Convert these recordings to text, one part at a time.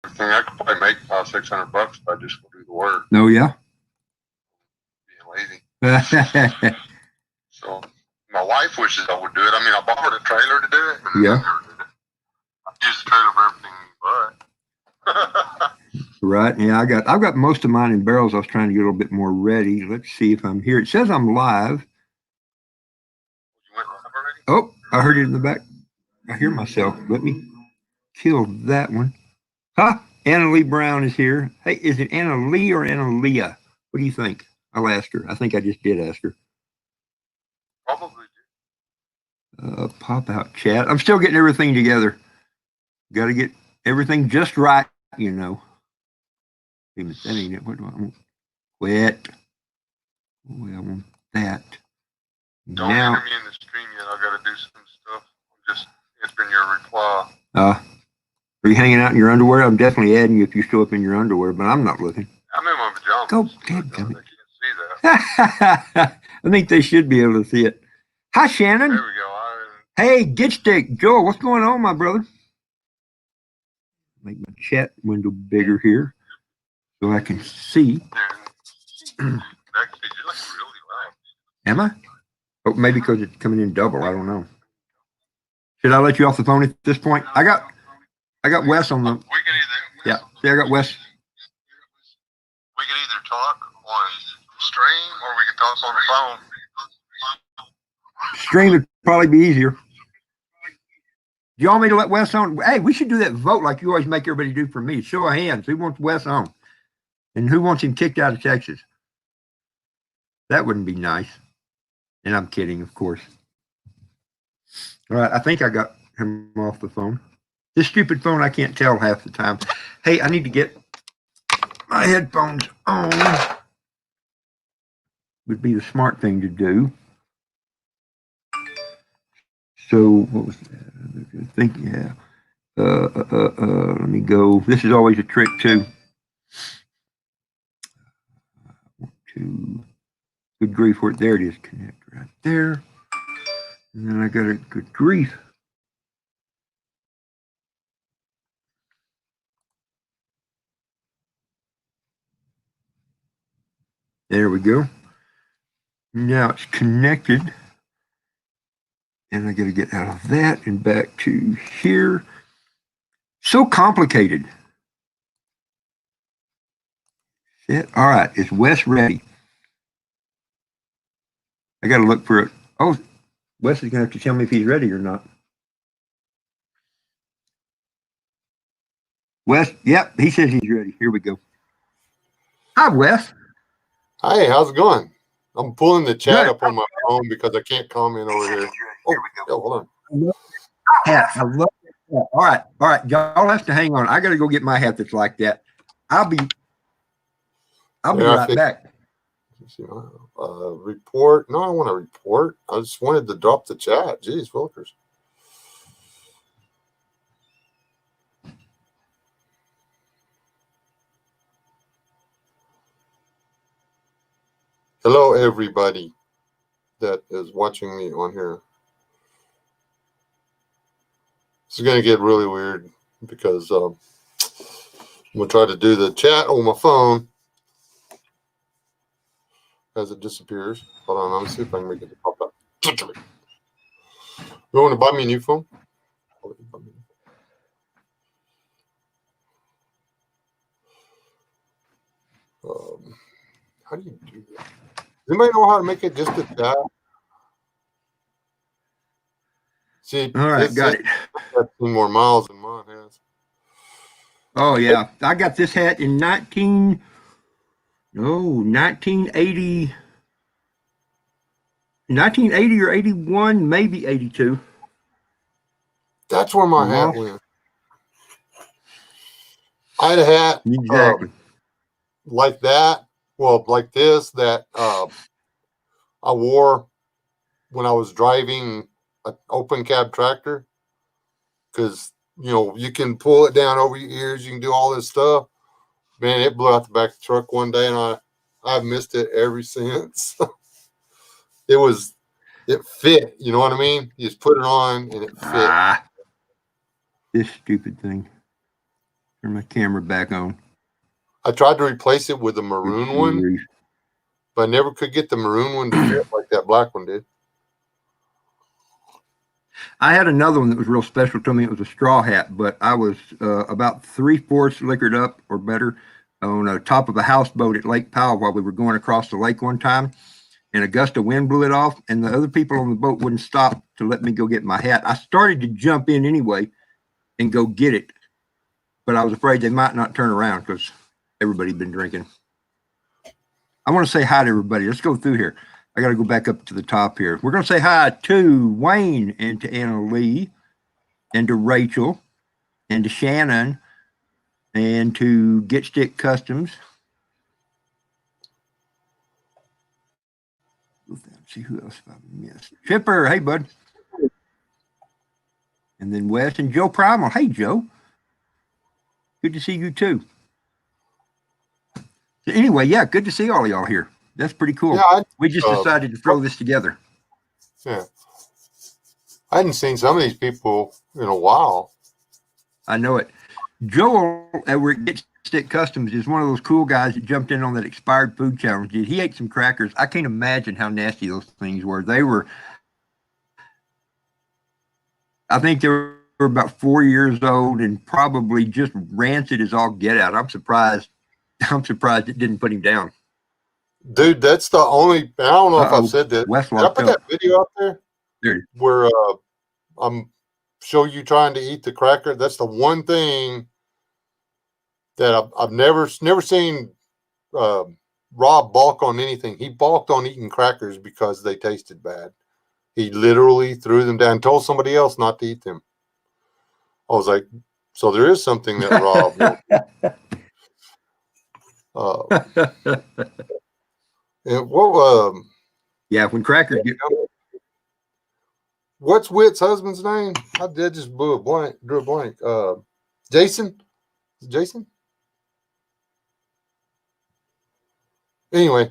everything. I could probably make $500-600 if I just go do the work. Oh yeah. Being lazy. So my wife wishes I would do it. I mean, I bought her the trailer to do it. And Yeah. I never did it. I use the trailer for everything but. Right. Yeah, I've got most of mine in barrels. I was trying to get a little bit more ready. Let's see if I'm here. It says I'm live. You went live already? Oh, I heard it in the back. I hear myself. Let me kill that one. Huh? Anna Lee Brown is here. Hey, is it Anna Lee or Anna Leah? What do you think? I'll ask her. I think I just did ask her. Probably did. Pop out chat. I'm still getting everything together. Got to get everything just right, you know. Even that ain't it. What do I want? Quit. Oh, I want that. Don't enter me in the stream yet. I got to do some stuff. I'm just answering your reply. Are you hanging out in your underwear? I'm definitely adding you if you show up in your underwear, but I'm not looking. I'm in my pajamas. Go, damn it. They can't see that. I think they should be able to see it. Hi, Shannon. There we go. Hey, Gitstick. Joel, what's going on, my brother? Make my chat window bigger here so I can see. Actually, you look really loud. Am I? Oh, maybe because it's coming in double. I don't know. Should I let you off the phone at this point? I got Wes on the. We could either. Yeah, see, I got Wes. We could either talk on stream or we could talk on the phone. Stream would probably be easier. Do you want me to let Wes on? Hey, we should do that vote like you always make everybody do for me. Show of hands. Who wants Wes on? And who wants him kicked out of Texas? That wouldn't be nice. And I'm kidding, of course. All right, I think I got him off the phone. This stupid phone, I can't tell half the time. Hey, I need to get my headphones on. Would be the smart thing to do. So, what was that? I think, yeah. Let me go. This is always a trick, too. Good grief, where there it is. Connect right there. And then I got a good grief. There we go. Now it's connected. And I got to get out of that and back to here. So complicated. All right, is Wes ready? I got to look for it. Oh, Wes is going to have to tell me if he's ready or not. Wes, yep, he says he's ready. Here we go. Hi, Wes. Hi, how's it going? I'm pulling the chat up on my phone because I can't comment over here. Oh, hold on. Hat. I love that. All right. Y'all have to hang on. I got to go get my hat that's like that. I'll be right back. Report. No, I don't want to report. I just wanted to drop the chat. Jeez, Wilkers. Hello, everybody that is watching me on here. This is going to get really weird because I'm going to try to do the chat on my phone as it disappears. Hold on, let me see if I can make it pop up. You want to buy me a new phone? How do you do that? Does anybody know how to make it just a chat? See, all right, got it. That's 10 more miles than mine has. Oh yeah, I got this hat in 1980 or 81, maybe 82. That's where my hat went. I had a hat exactly like that. Well, like this that I wore when I was driving an open cab tractor, because you can pull it down over your ears, you can do all this stuff. Man, it blew out the back of the truck one day, and I've missed it ever since. It fit, you know what I mean? You just put it on and it fit. This stupid thing. Turn my camera back on. I tried to replace it with a maroon one, Series. but I never could get the maroon one to fit like that black one did. I had another one that was real special to me. It was a straw hat, but I was about 3/4 liquored up or better on the top of a houseboat at Lake Powell while we were going across the lake one time. And a gust of wind blew it off, and the other people on the boat wouldn't stop to let me go get my hat. I started to jump in anyway and go get it, but I was afraid they might not turn around because everybody'd been drinking. I want to say hi to everybody. Let's go through here. I got to go back up to the top here. We're going to say hi to Wayne and to Anna Lee and to Rachel and to Shannon and to Get Stick Customs. Let's see who else I missed. Chipper, hey, bud. And then Wes and Joe Primal. Hey, Joe. Good to see you, too. So anyway, yeah, good to see all of y'all here. That's pretty cool. Yeah, we just decided to throw this together. Yeah. I hadn't seen some of these people in a while. I know it. Joel over at Get Stick Customs is one of those cool guys that jumped in on that expired food challenge. He ate some crackers. I can't imagine how nasty those things were. I think they were about 4 years old and probably just rancid as all get out. I'm surprised it didn't put him down. Dude, that's the only, I don't know if I've said that. Did I put that video up there? Where I'm show you trying to eat the cracker. That's the one thing that I've never seen Rob balk on anything. He balked on eating crackers because they tasted bad. He literally threw them down, told somebody else not to eat them. I was like, so there is something that Rob and what yeah, when crackers get, what's Whit's husband's name? I did just drew a blank. Jason? Jason? Anyway,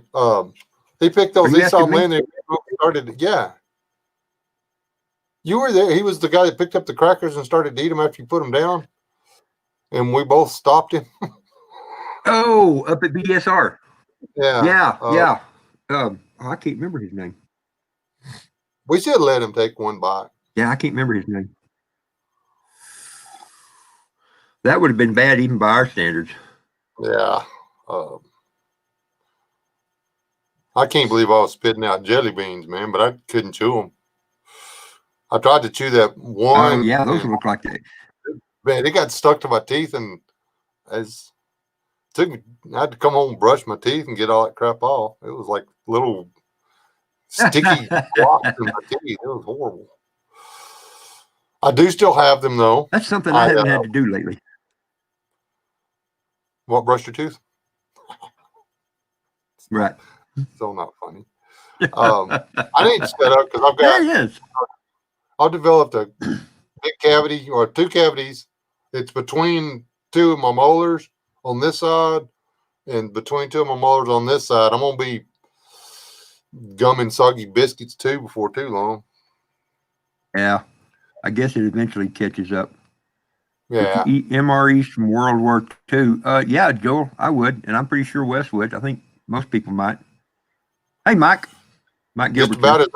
he picked those. He saw them laying there. Started, yeah. You were there. He was the guy that picked up the crackers and started to eat them after you put them down. And we both stopped him. Oh, up at BSR. Yeah. Yeah. I can't remember his name. We should let him take one bite. Yeah, I can't remember his name. That would have been bad even by our standards. Yeah. I can't believe I was spitting out jelly beans, man, but I couldn't chew them. I tried to chew that one. Yeah, those look like that. Man, it got stuck to my teeth, and I had to come home and brush my teeth and get all that crap off. It was like little sticky blocks in my teeth. It was horrible. I do still have them, though. That's something I haven't had to do lately. What, brush your tooth? Right. Still not funny. I need to set up because I've developed a big cavity or two cavities. It's between two of my molars on this side and between two of my molars on this side. I'm going to be gumming soggy biscuits too before too long. Yeah. I guess it eventually catches up. Yeah. Would you eat MREs from World War II? Yeah, Joel, I would. And I'm pretty sure Wes would. I think most people might. Hey, Mike. Mike Gilbert. Just about as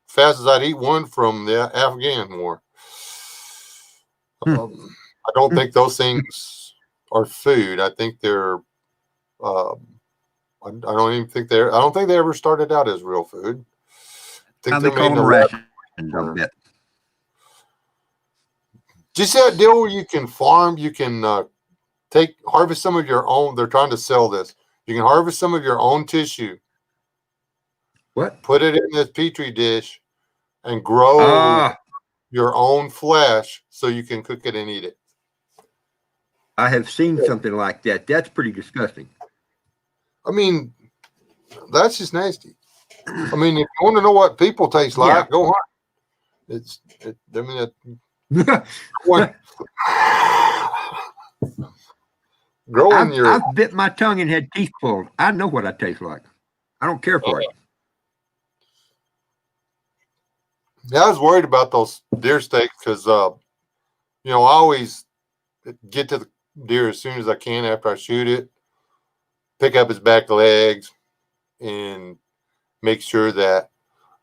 fast as I'd eat one from the Afghan War. I don't think those things are food. I think they're. I don't think they ever started out as real food. I think they call them rations. Do you see that deal where you can farm? You can harvest some of your own. They're trying to sell this. You can harvest some of your own tissue. What? Put it in this petri dish and grow your own flesh so you can cook it and eat it. I have seen something like that. That's pretty disgusting. I mean, that's just nasty. I mean, if you want to know what people taste like, go hunt. I've bit my tongue and had teeth pulled. I know what I taste like. I don't care for it. Yeah, I was worried about those deer steaks because, I always get to deer as soon as I can after I shoot it, pick up his back legs, and make sure that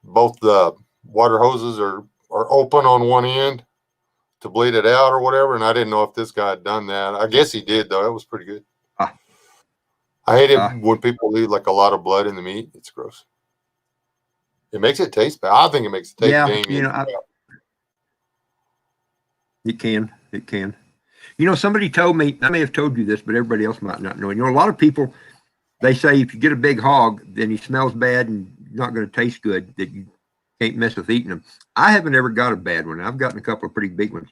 both the water hoses are open on one end to bleed it out or whatever. And I didn't know if this guy had done that. I guess he did, though. It was pretty good. Ah. I hate it when people leave like a lot of blood in the meat. It's gross. It makes it taste bad. I think it makes it taste gamey. You know, it can. You know, somebody told me, I may have told you this, but everybody else might not know. You know, a lot of people, they say if you get a big hog, then he smells bad and not going to taste good, that you can't mess with eating them. I haven't ever got a bad one. I've gotten a couple of pretty big ones.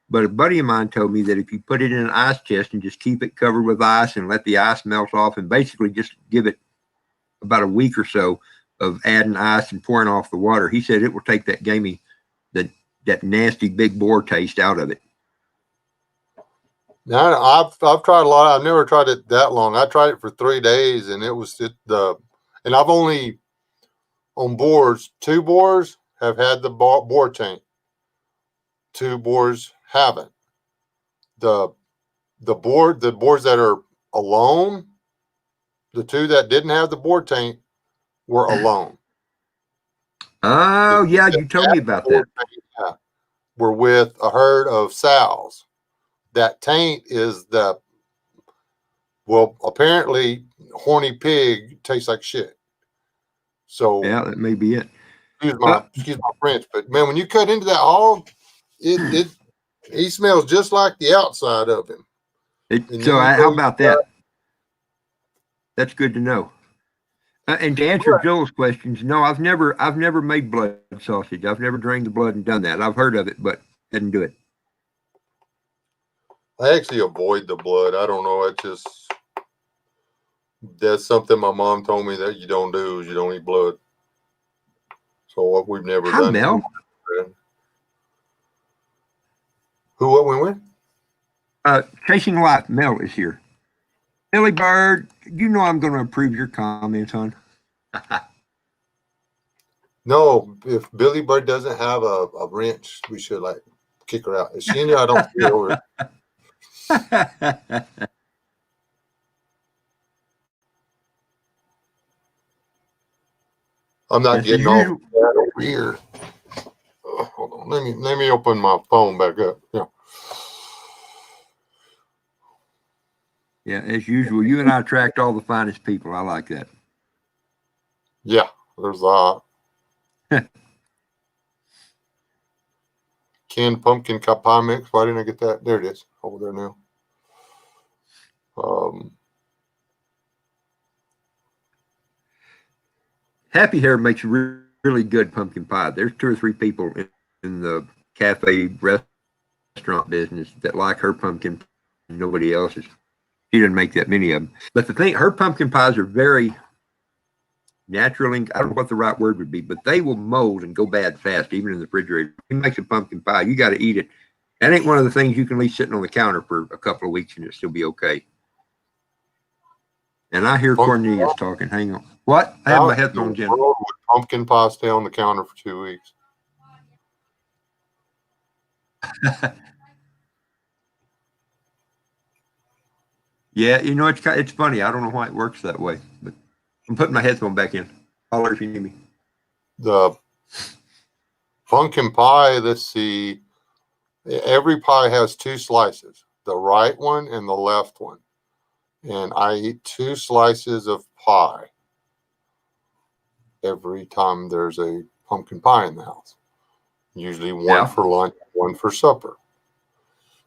But a buddy of mine told me that if you put it in an ice chest and just keep it covered with ice and let the ice melt off and basically just give it about a week or so of adding ice and pouring off the water, he said it will take that gamey, that nasty big boar taste out of it. Now I've tried a lot. I've never tried it that long. I tried it for 3 days, and and I've only on boars. 2 boars have had the boar taint. 2 boars haven't. The boars that are alone, the 2 that didn't have the boar taint were alone. Oh yeah, you told me about that. We're with a herd of sows. That taint is apparently horny pig tastes like shit. So yeah, that may be it. Excuse my French, but man, when you cut into that hog, he smells just like the outside of him. How about that? That's good to know. And to answer Joel's questions, no, I've never made blood sausage. I've never drained the blood and done that. I've heard of it, but didn't do it. I actually avoid the blood. I don't know. That's something my mom told me that you don't do is you don't eat blood. So what we've never done. Mel. What we went? Chasing Life, Mel is here. Billy Bird, you know I'm going to approve your comments, hon. No, if Billy Bird doesn't have a wrench, we should like kick her out. Is she in there? I don't see her over. I'm not getting off that over here. Hold on. Let me open my phone back up. Yeah. Yeah, as usual, you and I attract all the finest people. I like that. Yeah, there's a canned pumpkin pie mix. Why didn't I get that? There it is. Over there now. Happy Hair makes really good pumpkin pie. There's 2 or 3 people in the cafe restaurant business that like her pumpkin. Nobody else's. She didn't make that many of them. But the thing, her pumpkin pies are very natural. I don't know what the right word would be, but they will mold and go bad fast, even in the refrigerator. He makes a pumpkin pie. You got to eat it. That ain't one of the things you can leave sitting on the counter for a couple of weeks and it'll still be okay. And I hear Cornelius talking. Hang on. What? I have my headphones in. Would pumpkin pie stay on the counter for 2 weeks? Yeah, you know, it's funny. I don't know why it works that way, but I'm putting my headphone back in. Holler if you need me. The pumpkin pie, let's see. Every pie has 2 slices, the right one and the left one. And I eat 2 slices of pie every time there's a pumpkin pie in the house. Usually one for lunch, one for supper.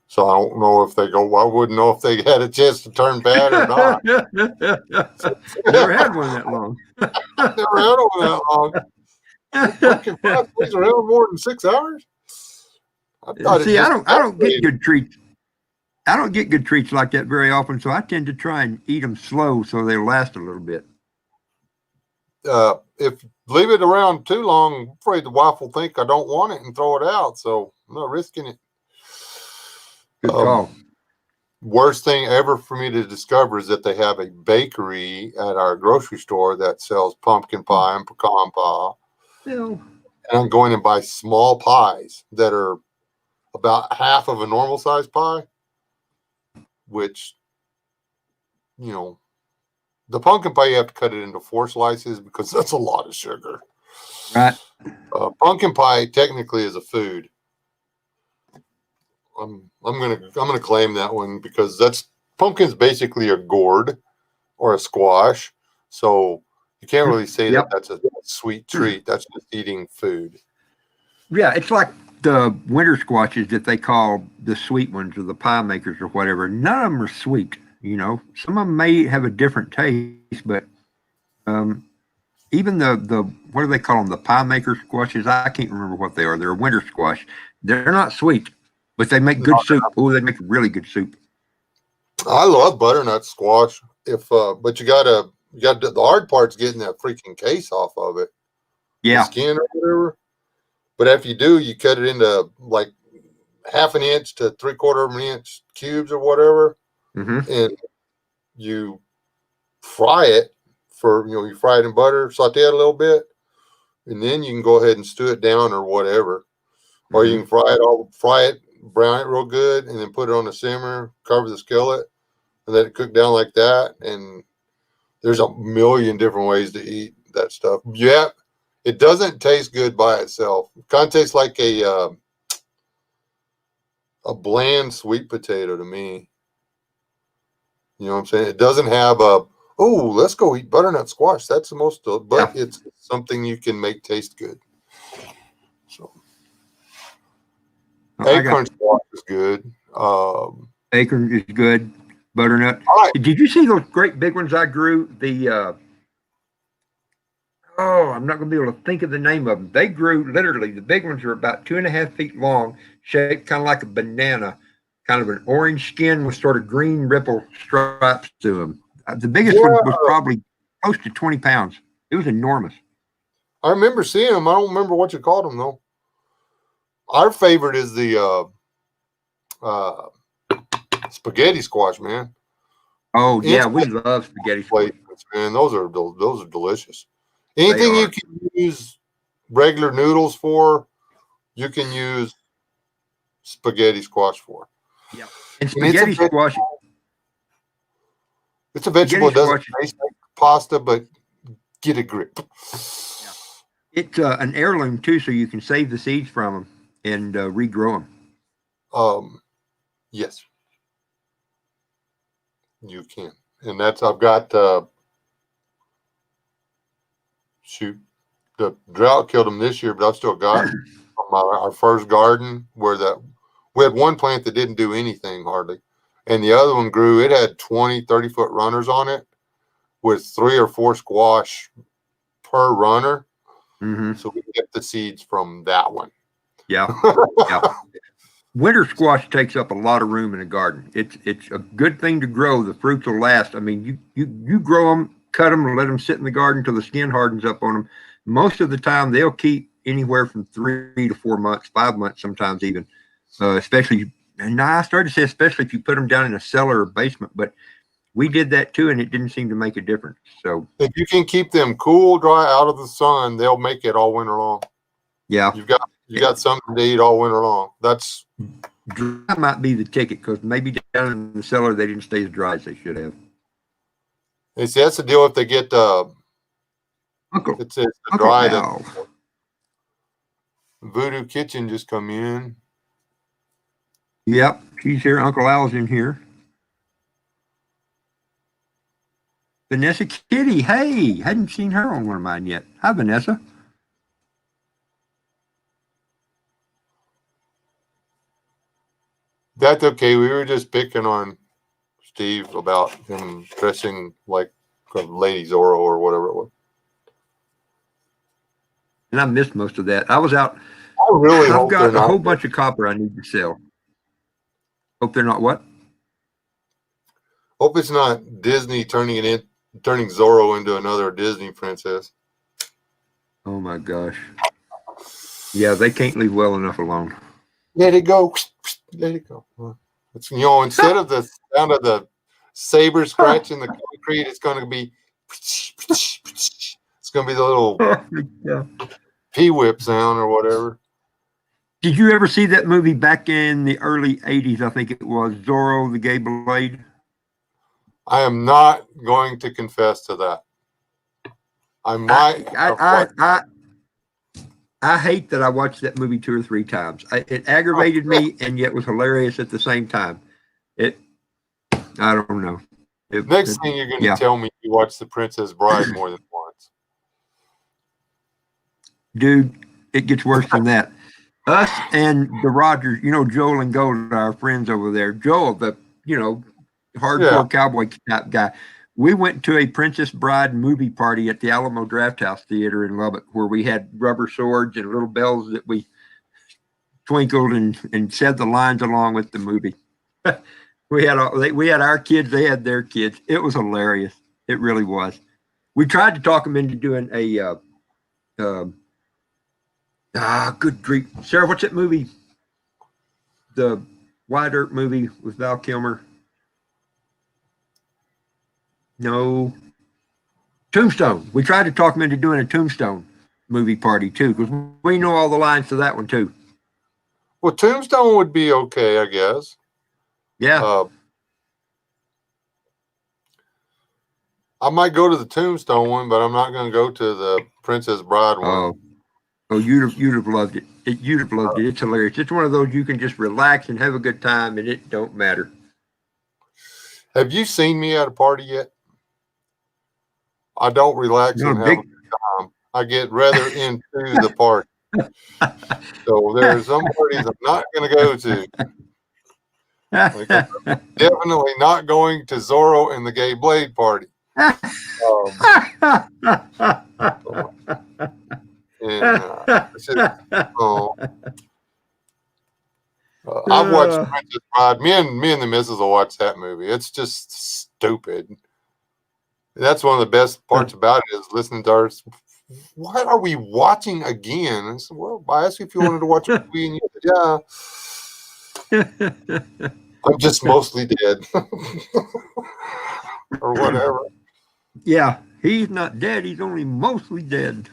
So I don't know if I wouldn't know if they had a chance to turn bad or not. Never had one that long. Never had one that long. Pumpkin pie stays around more than 6 hours? I don't get good treats. I don't get good treats like that very often, so I tend to try and eat them slow so they'll last a little bit. If leave it around too long, I'm afraid the wife will think I don't want it and throw it out, so I'm not risking it. Good call. Worst thing ever for me to discover is that they have a bakery at our grocery store that sells pumpkin pie and pecan pie. And I'm going to buy small pies that are about half of a normal size pie. which, you know, the pumpkin pie, you have to cut it into 4 slices because that's a lot of sugar. Right. Pumpkin pie technically is a food. I'm gonna claim that one because pumpkin's basically a gourd or a squash, so you can't really say that that's a sweet treat. That's just eating food. Yeah, it's like the winter squashes that they call the sweet ones or the pie makers or whatever. None of them are sweet. You know, some of them may have a different taste, but even the what do they call them? The pie maker squashes. I can't remember what they are. They're a winter squash. They're not sweet, but they make good soup. Oh, they make really good soup. I love butternut squash. But you gotta the hard part's getting that freaking case off of it. Yeah. The skin or whatever. But if you do, you cut it into like 1/2 inch to 3/4 of an inch cubes or whatever, and you fry it you fry it in butter, saute it a little bit, and then you can go ahead and stew it down or whatever. Or you can fry it, brown it real good, and then put it on the simmer, cover the skillet, and let it cook down like that. And there's a million different ways to eat that stuff. Yeah, it doesn't taste good by itself. It kind of tastes like a bland sweet potato to me. You know what I'm saying? It doesn't have let's go eat butternut squash. That's the most, but it's something you can make taste good. So acorn squash is good. Acorn is good. Butternut. Right. Did you see those great big ones I grew? I'm not going to be able to think of the name of them. They grew literally. The big ones are about 2.5 feet long, shaped kind of like a banana, kind of an orange skin with sort of green ripple stripes to them. The biggest one was probably close to 20 pounds. It was enormous. I remember seeing them. I don't remember what you called them though. Our favorite is the spaghetti squash, man. Oh yeah, we love spaghetti squash. Man, those are delicious. Anything you can use regular noodles for, you can use spaghetti squash for. Yeah, and spaghetti squash. It's a vegetable. It doesn't taste like pasta, but get a grip. Yeah. It's an heirloom too, so you can save the seeds from them and regrow them. Yes, you can, and that's I've got. The drought killed them this year, but I've still got from our first garden where we had one plant that didn't do anything hardly. And the other one grew, it had 20, 30-foot runners on it with 3 or 4 squash per runner. So we get the seeds from that one. Yeah. Yeah. Winter squash takes up a lot of room in a garden. It's a good thing to grow. The fruits will last. I mean, you grow them, cut them, and let them sit in the garden until the skin hardens up on them. Most of the time, they'll keep anywhere from 3 to 4 months, 5 months sometimes even. Especially, and I started to say especially if you put them down in a cellar or basement. But we did that too, and it didn't seem to make a difference. So if you can keep them cool, dry, out of the sun, they'll make it all winter long. Yeah, you got something to eat all winter long. That's dry might be the ticket because maybe down in the cellar they didn't stay as dry as they should have. And see, that's the deal. If they get it's dry. That Voodoo Kitchen just come in. Yep, she's here. Uncle Al's in here. Vanessa Kitty, hey, hadn't seen her on one of mine yet. Hi, Vanessa. That's okay. We were just picking on Steve about him dressing like a Lady Zorro or whatever it was. And I missed most of that. I was out. I've got a whole bunch of copper I need to sell. Hope they're not what? Hope it's not Disney turning Zorro into another Disney princess. Oh my gosh. Yeah, they can't leave well enough alone. Let it go. Let it go. It's, instead of the sound of the saber scratching the concrete, it's going to be the little P-whip sound or whatever. Did you ever see that movie back in the early 80s? I think it was Zorro the Gay Blade. I am not going to confess to that. I might have I hate that I watched that movie 2 or 3 times. It aggravated me and yet was hilarious at the same time. I don't know. Next thing you're going to tell me you watched The Princess Bride more than once. Dude, it gets worse than that. Us and the Rogers, Joel and Gold, our friends over there. Joel, the, hardcore cowboy type guy. We went to a Princess Bride movie party at the Alamo Drafthouse Theater in Lubbock, where we had rubber swords and little bells that we twinkled and said the lines along with the movie. we had our kids, they had their kids. It was hilarious. It really was. We tried to talk them into doing a good grief. Sarah, what's that movie? The Wyatt Earp movie with Val Kilmer. No. Tombstone. We tried to talk them into doing a Tombstone movie party too, because we know all the lines to that one too. Well, Tombstone would be okay, I guess. Yeah. I might go to the Tombstone one, but I'm not going to go to the Princess Bride one. Oh, you'd have loved it. You'd have loved it. It's hilarious. It's one of those you can just relax and have a good time, and it don't matter. Have you seen me at a party yet? I don't relax and have a good time. I get rather into the party. So there's some parties I'm not going to go to. Like, I'm definitely not going to Zorro and the Gay Blade party. I've watched Princess Bride. Me and the missus will watch that movie. It's just stupid. That's one of the best parts about it is listening to ours. What are we watching again? I said, well, I asked you if you wanted to watch a movie, and you said, yeah. I'm just mostly dead. Or whatever. Yeah, he's not dead. He's only mostly dead.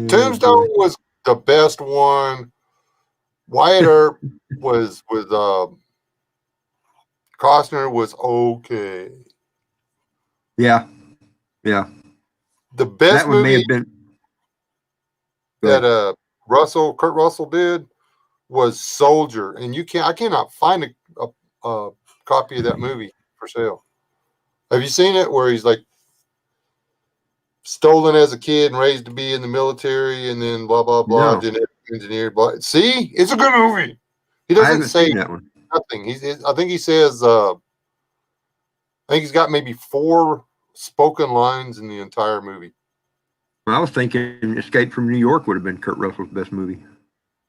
Tombstone was the best one. Wyatt Earp was with Costner was okay. Yeah. The best one movie may have been that Kurt Russell did was Soldier, and I cannot find a copy of that movie for sale. Have you seen it where he's like stolen as a kid and raised to be in the military and then blah blah blah, genetic engineered, blah. See, it's a good movie. He doesn't say that one. Nothing. I think he says I think he's got maybe 4 spoken lines in the entire movie. I was thinking Escape from New York would have been Kurt Russell's best movie.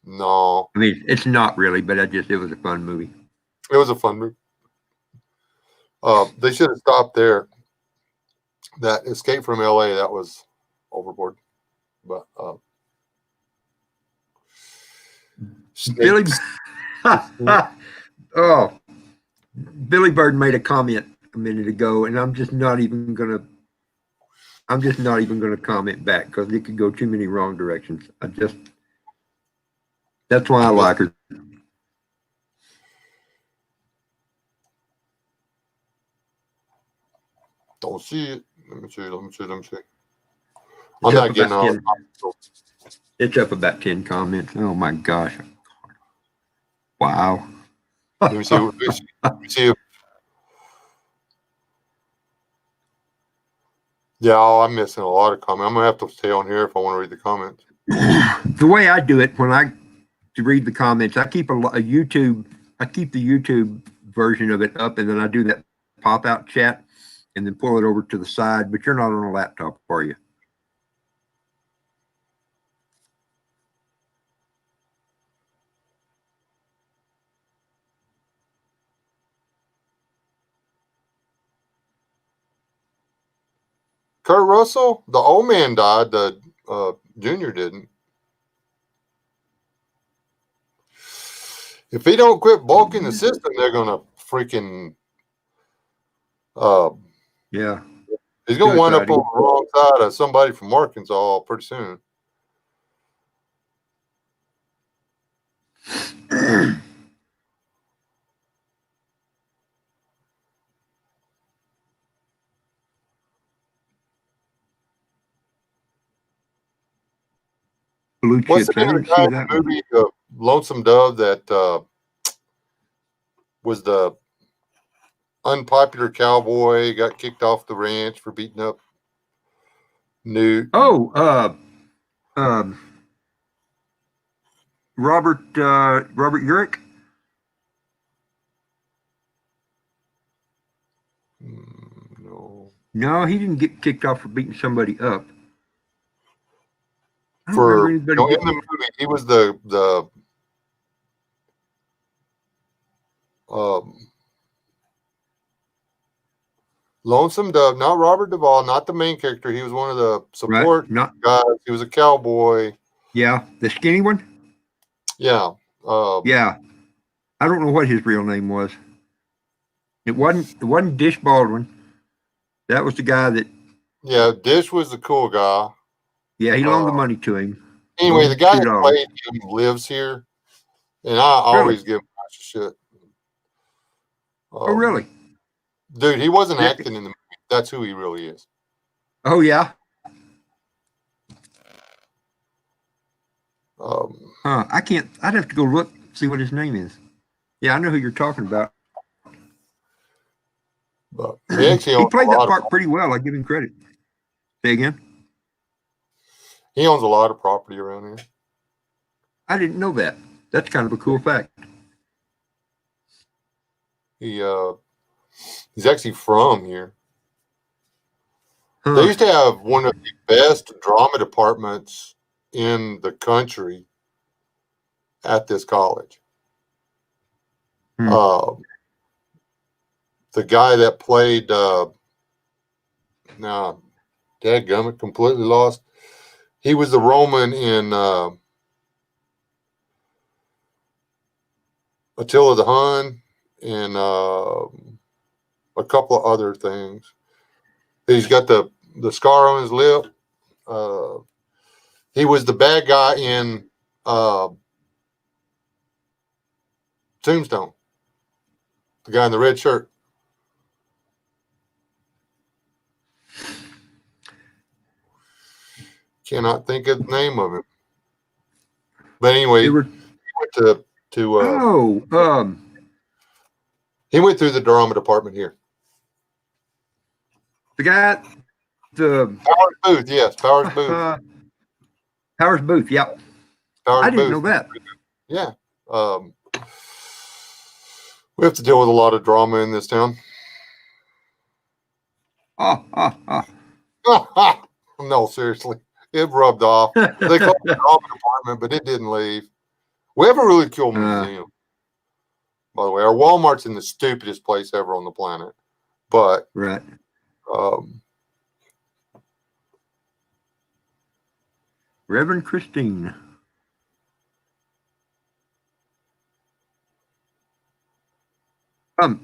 No. I mean, it's not really, but it was a fun movie. It was a fun movie. They should have stopped there. That Escape from LA, that was overboard. But Billy Billy Bird made a comment a minute ago, and I'm just not even gonna comment back because it could go too many wrong directions. That's why I like her. Don't see it. Let me see. I'm not getting all. It's up about 10 comments. Oh my gosh! Wow. Let me see. Yeah, I'm missing a lot of comments. I'm gonna have to stay on here if I want to read the comments. The way I do it when I read the comments, I keep I keep the YouTube version of it up, and then I do that pop-out chat, and then pull it over to the side. But you're not on a laptop, are you? Kurt Russell, the old man died. The junior didn't. If he don't quit bulking the system, they're gonna freaking. Yeah. He's gonna wind up on the wrong side of somebody from Arkansas pretty soon. Blue What's the chips. I name of didn't the guy see in that the one. movie, Lonesome Dove, that was the unpopular cowboy, got kicked off the ranch for beating up Newt? Oh, Robert Urich. No. No, he didn't get kicked off for beating somebody up. I don't remember For anybody in the getting. movie, he was the Lonesome Dove, not Robert Duvall, not the main character. He was one of the Right? support Not. guys. He was a cowboy. Yeah, the skinny one. Yeah. Yeah, I don't know what his real name was. It wasn't Dish Baldwin. That was the guy that. Yeah, Dish was the cool guy. Yeah, he loaned the money to him. Anyway, the guy that $2. played him lives here, and I Really? always give him a bunch of shit. Oh, really? Dude, he wasn't Yeah. acting in the movie. That's who he really is. Oh, yeah. I can't. I'd have to go look, see what his name is. Yeah, I know who you're talking about. But he actually He owns played a that lot part pretty well. I give him credit. Say again. he owns a lot of property around here. I didn't know that. That's kind of a cool fact. He's actually from here. Huh. They used to have one of the best drama departments in the country at this college. Hmm. The guy that played now, dadgummit, completely lost. He was the Roman in Attila the Hun and a couple of other things. He's got the scar on his lip. He was the bad guy in Tombstone. The guy in the red shirt. Cannot think of the name of him. But anyway, They were. he went Oh, he went through the drama department here. the guy, the Powers Booth, yes, Powers Booth. Powers Booth. Yep. Powers I didn't Booth. know that. Yeah. We have to deal with a lot of drama in this town. No, seriously. It rubbed off. They called it the drama department, but it didn't leave. We have a really cool museum. By the way, our Walmart's in the stupidest place ever on the planet. But Right. Reverend Christine. Well,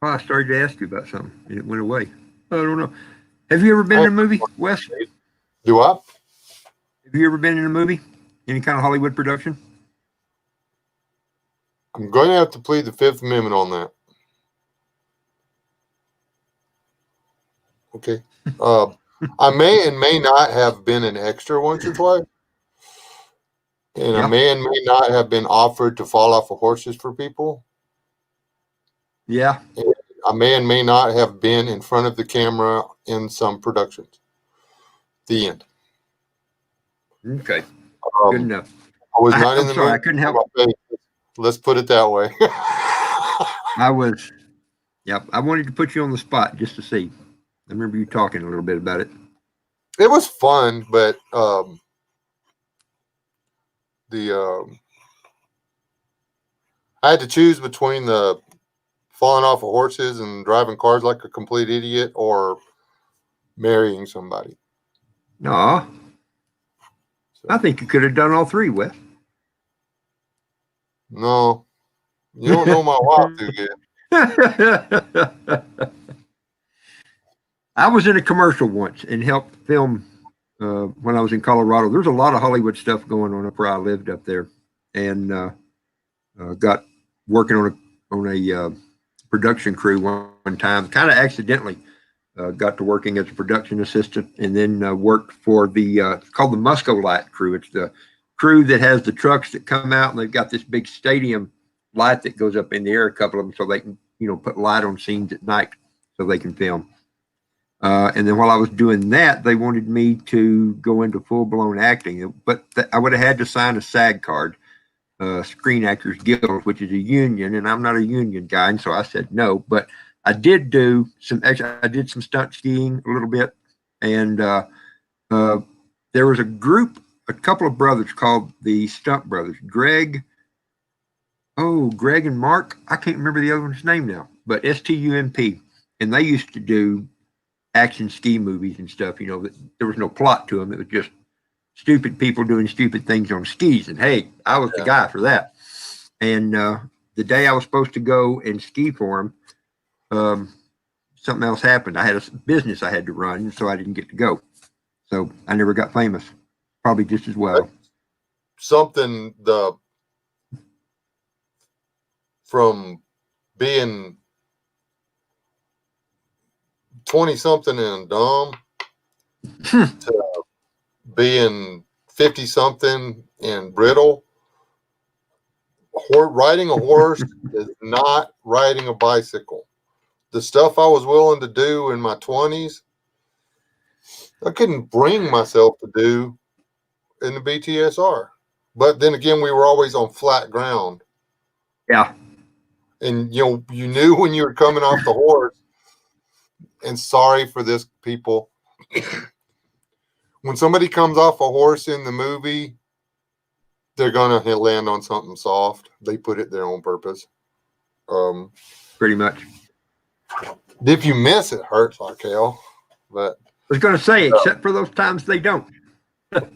I started to ask you about something and it went away. I don't know. Have you ever been in a movie, Wes? Do I? Have you ever been in a movie? Any kind of Hollywood production? I'm going to have to plead the Fifth Amendment on that. Okay. I may and may not have been an extra once or twice. And I may and may not have been offered to fall off of horses for people. Yeah. And I may and may not have been in front of the camera in some productions. The end. Okay. Good enough. I was not in I'm the sorry, movie. I couldn't help. Let's put it that way. I was. Yep. I wanted to put you on the spot just to see. I remember you talking a little bit about it. It was fun, but I had to choose between the falling off of horses and driving cars like a complete idiot or marrying somebody. No. So, I think you could have done all three, Wes. no, you don't know my wife too good. I was in a commercial once and helped film when I was in Colorado. There's a lot of Hollywood stuff going on up where I lived up there. and got working on a production crew one time. Kind of accidentally got to working as a production assistant, and then worked for the it's called the Musco Light crew. It's the crew that has the trucks that come out, and they've got this big stadium light that goes up in the air, a couple of them, so they can put light on scenes at night so they can film. And then while I was doing that, they wanted me to go into full-blown acting, but I would have had to sign a SAG card, Screen Actors Guild, which is a union, and I'm not a union guy, and so I said no. But I did do some extra. I did some stunt skiing a little bit, and there was a couple of brothers called the Stunt Brothers, Greg and Mark. I can't remember the other one's name now, but STUMP, and they used to do action ski movies and stuff. There was no plot to them. It was just stupid people doing stupid things on skis. And hey, I was the guy for that. And the day I was supposed to go and ski for them, something else happened. I had a business I had to run, so I didn't get to go. So I never got famous, probably just as well. Something from being 20-something and dumb to being 50-something and brittle. Riding a horse is not riding a bicycle. The stuff I was willing to do in my 20s, I couldn't bring myself to do in the BTSR. But then again, we were always on flat ground. Yeah. And you knew when you were coming off the horse, and sorry for this, people, when somebody comes off a horse in the movie, they're going to land on something soft. They put it there on purpose. Pretty much. If you miss, it hurts like hell. But I was going to say, except for those times they don't. It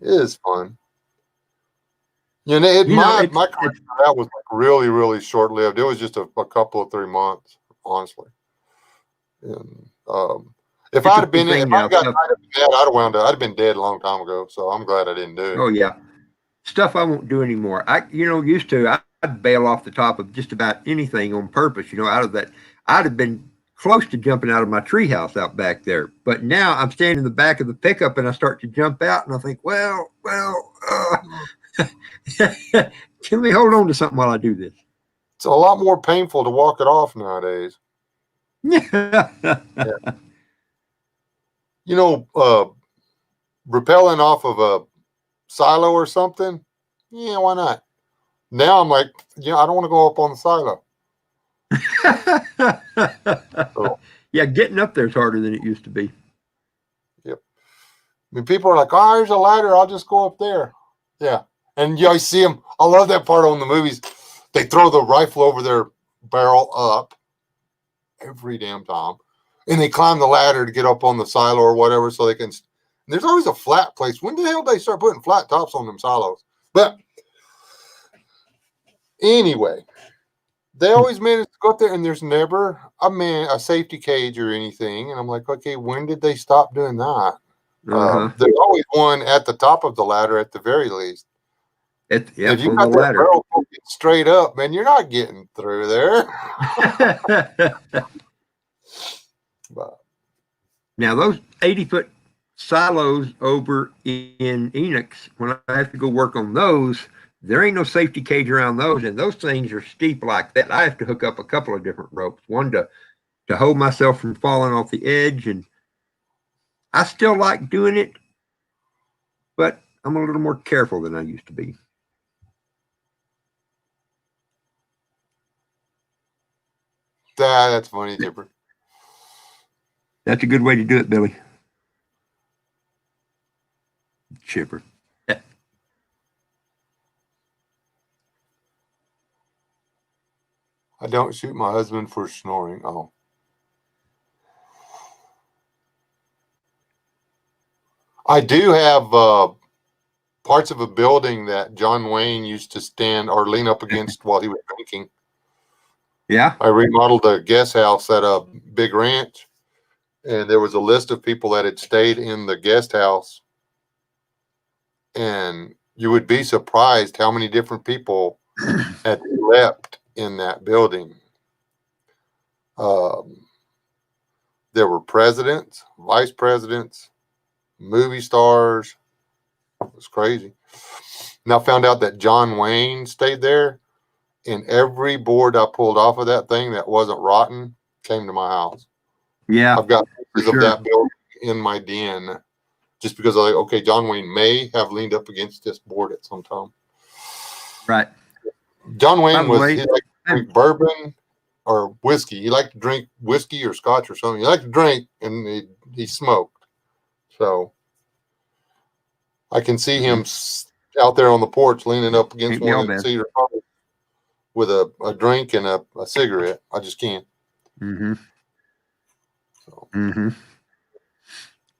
is fun. My career that was like really, really short lived. It was just a couple of 3 months, honestly. And if I'd have been, if I got tied up in that, I'd have wound up. I'd have been dead a long time ago. So I'm glad I didn't do it. Oh yeah, stuff I won't do anymore. Used to I'd bail off the top of just about anything on purpose. Out of that, I'd have been close to jumping out of my treehouse out back there. But now I'm standing in the back of the pickup and I start to jump out, and I think, can we hold on to something while I do this? It's a lot more painful to walk it off nowadays. Yeah. Rappelling off of a silo or something. Yeah, why not? Now I'm like, I don't want to go up on the silo. Yeah, getting up there is harder than it used to be. Yep. I mean, people are like, oh, there's a ladder. I'll just go up there. Yeah. And I see them. I love that part on the movies. They throw the rifle over their barrel up every damn time. And they climb the ladder to get up on the silo or whatever so they can. There's always a flat place. When the hell did they start putting flat tops on them silos? But anyway, they always manage to go up there, and there's never a safety cage or anything. And I'm like, okay, when did they stop doing that? There's always one at the top of the ladder at the very least. If you got that barrel straight up, man, you're not getting through there. But now those 80-foot silos over in Enox, when I have to go work on those, there ain't no safety cage around those, and those things are steep like that. I have to hook up a couple of different ropes, one to hold myself from falling off the edge, and I still like doing it, but I'm a little more careful than I used to be. That's funny, Chipper. That's a good way to do it, Billy. Chipper. I don't shoot my husband for snoring. Oh. I do have parts of a building that John Wayne used to stand or lean up against while he was drinking. Yeah. I remodeled a guest house at a big ranch, and there was a list of people that had stayed in the guest house and you would be surprised how many different people had slept in that building. There were presidents, vice presidents, movie stars. It was crazy. And I found out that John Wayne stayed there, and every board I pulled off of that thing that wasn't rotten came to my house. Yeah, I've got pictures sure. of that building in my den just because I like, okay, John Wayne may have leaned up against this board at some time. Right. John Wayne By the way, he liked to drink bourbon or whiskey. He liked to drink whiskey or scotch or something. He liked to drink, and he smoked. So I can see him out there on the porch leaning up against Ain't we all one of the bad? cedar poles with a drink and a cigarette. I just can't. Mm-hmm. So. Mm-hmm.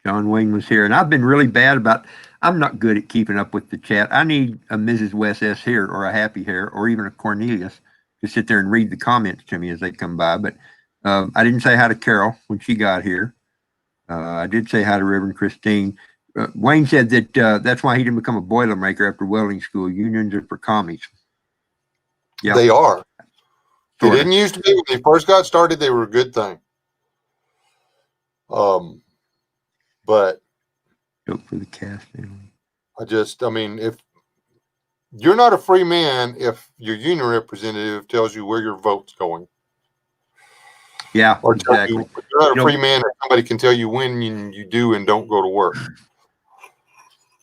John Wayne was here, and I've been really bad about. I'm not good at keeping up with the chat. I need a Mrs. Wes S here, or a Happy Hair, or even a Cornelius to sit there and read the comments to me as they come by. But I didn't say hi to Carol when she got here. I did say hi to Reverend Christine. Wayne said that that's why he didn't become a Boilermaker after welding school. Unions are for commies. Yeah, They are. They sorta. didn't used to be. When they first got started, they were a good thing. But Vote for the cast. I mean, if you're not a free man, if your union representative tells you where your vote's going, Yeah, or exactly. you're not a free man, if somebody can tell you when you do and don't go to work.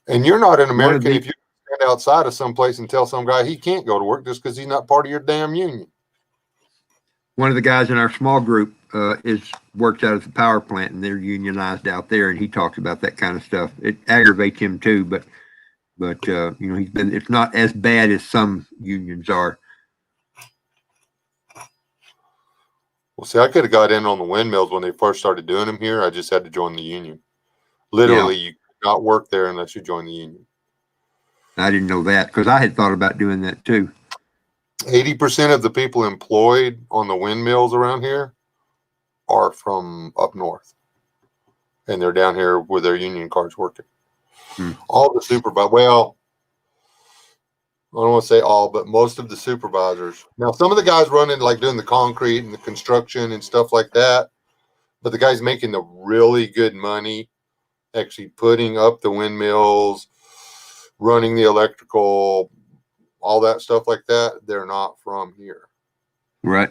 And you're not an American if you stand outside of someplace and tell some guy he can't go to work just because he's not part of your damn union. One of the guys in our small group works out at the power plant, and they're unionized out there, and he talks about that kind of stuff. It aggravates him too, but it's not as bad as some unions are. Well, see, I could have got in on the windmills when they first started doing them here. I just had to join the union. Literally, you could not work there unless you join the union. I didn't know that because I had thought about doing that too. 80% of the people employed on the windmills around here are from up north, and they're down here with their union cards working. All the supervisors, well, I don't want to say all, but most of the supervisors. Now, some of the guys running, like doing the concrete and the construction and stuff like that, but the guys making the really good money, actually putting up the windmills, running the electrical, all that stuff like that, they're not from here. Right.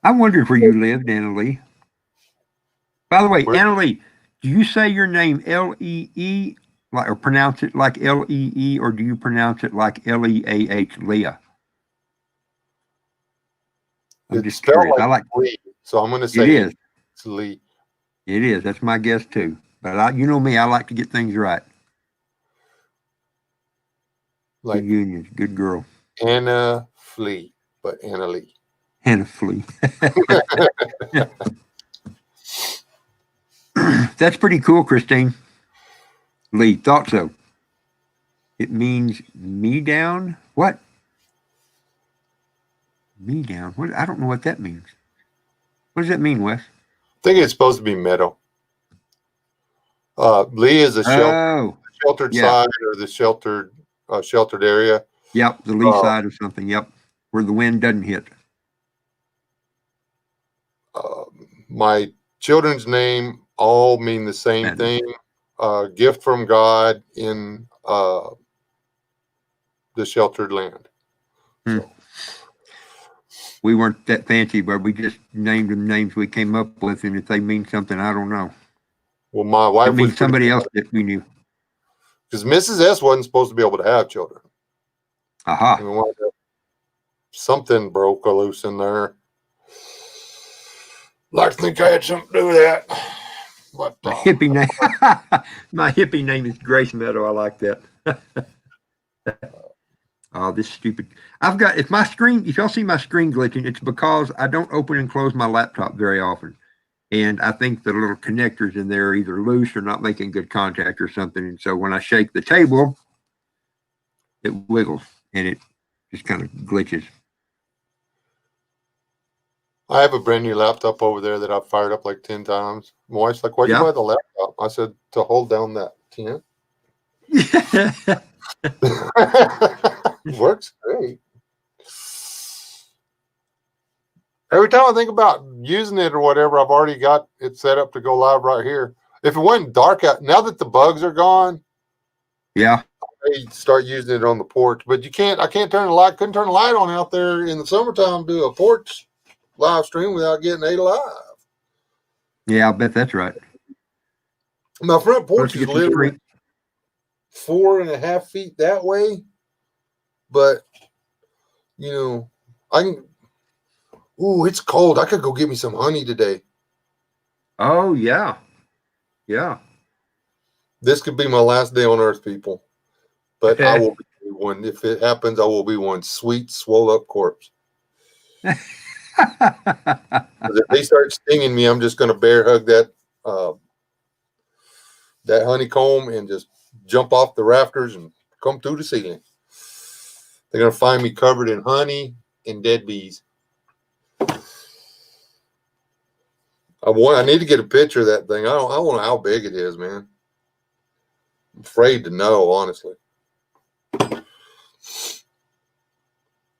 I wondered where you lived, Anna Lee. By the way, Anna Lee, do you say your name L-E-E, or pronounce it like L-E-E, or do you pronounce it like L-E-A-H, Leah? I'm just curious. Like I like Lee, so I'm going to say it is. It's Lee. It is. That's my guess too. But you know me, I like to get things right. Like the unions, good girl. Anna Flea, but Anna Lee. Anna Flea. That's pretty cool, Christine. Lee, thought so. It means me down? What? Me down? What? I don't know what that means. What does that mean, Wes? I think it's supposed to be meadow. Lee is a sheltered side or the sheltered area. Yep, the lee side of something. Yep, where the wind doesn't hit. My children's name all mean the same thing. Gift from God in the sheltered land. So. We weren't that fancy, but we just named them names we came up with, and if they mean something, I don't know. Well, my wife means somebody else that we knew. Because Mrs. S wasn't supposed to be able to have children. Aha. Something broke loose in there. Like to think I had something to do with that. But, my hippie name. My hippie name is Grace Meadow. I like that. Oh, this stupid. If my screen, if y'all see my screen glitching, it's because I don't open and close my laptop very often. And I think the little connectors in there are either loose or not making good contact or something. And so when I shake the table, it wiggles and it just kind of glitches. I have a brand new laptop over there that I've fired up like 10 times. My wife's like, why'd you buy the laptop? I said, to hold down that tent. Works great. Every time I think about using it or whatever, I've already got it set up to go live right here. If it wasn't dark out, now that the bugs are gone, Yeah. I start using it on the porch. But you can't. I can't turn the light. Couldn't turn the light on out there in the summertime. Do a porch live stream without getting ate alive. Yeah, I bet that's right. My front porch Let's is get some literally 4.5 feet that way, but you know, I can. Ooh, it's cold. I could go get me some honey today. Oh, yeah. Yeah. This could be my last day on earth, people. But I will be one. If it happens, I will be one sweet, swole up corpse. 'Cause if they start stinging me, I'm just going to bear hug that that honeycomb and just jump off the rafters and come through the ceiling. They're going to find me covered in honey and dead bees. I need to get a picture of that thing. I don't know how big it is, man. I'm afraid to know, honestly. But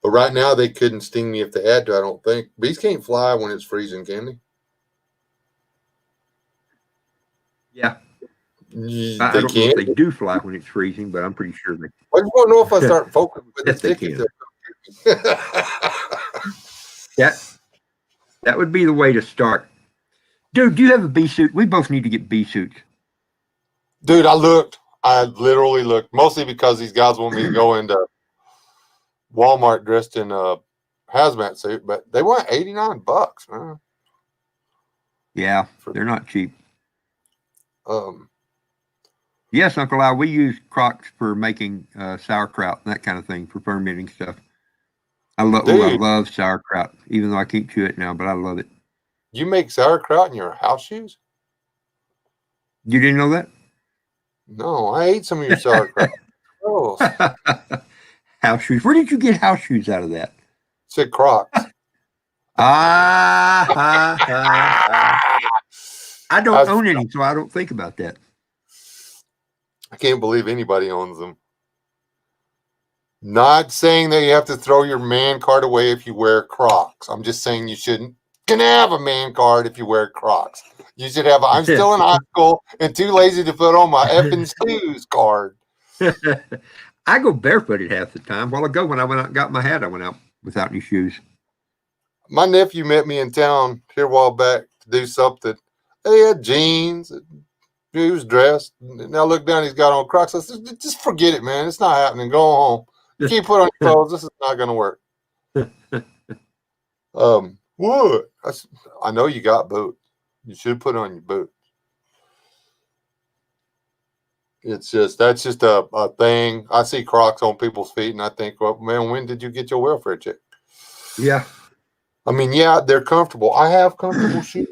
right now, they couldn't sting me if they had to, I don't think. Bees can't fly when it's freezing, can they? Yeah. They I don't know can't. if they do fly when it's freezing, but I'm pretty sure they I just want to know if I start focusing with the Yes, they stick. can. That would be the way to start. Dude, do you have a bee suit? We both need to get bee suits. Dude, I looked. I literally looked. Mostly because these guys want me to go into Walmart dressed in a hazmat suit, but they want $89, man. Yeah, they're not cheap. Um, Yes, Uncle Al, we use Crocs for making sauerkraut and that kind of thing for fermenting stuff. I love sauerkraut, even though I can't chew it now, but I love it. You make sauerkraut in your house shoes? You didn't know that? No, I ate some of your sauerkraut. Oh, House shoes. Where did you get house shoes out of that? said Crocs. I don't own any, so I don't think about that. I can't believe anybody owns them. Not saying that you have to throw your man card away if you wear Crocs. I'm just saying you shouldn't. Can have a man card if you wear Crocs. You should have. I'm still in high school and too lazy to put on my effing shoes card. I go barefooted half the time. While ago, when I went out and got my hat, I went out without any shoes. My nephew met me in town here a while back to do something. He had jeans. He was dressed. And I look down, he's got on Crocs. I said, just forget it, man. It's not happening. Go home. You can't put on your clothes. This is not going to work. What? I know you got boots. You should put on your boots. It's just, that's just a thing. I see Crocs on people's feet and I think, well, man, when did you get your welfare check? Yeah. I mean, yeah, they're comfortable. I have comfortable shoes.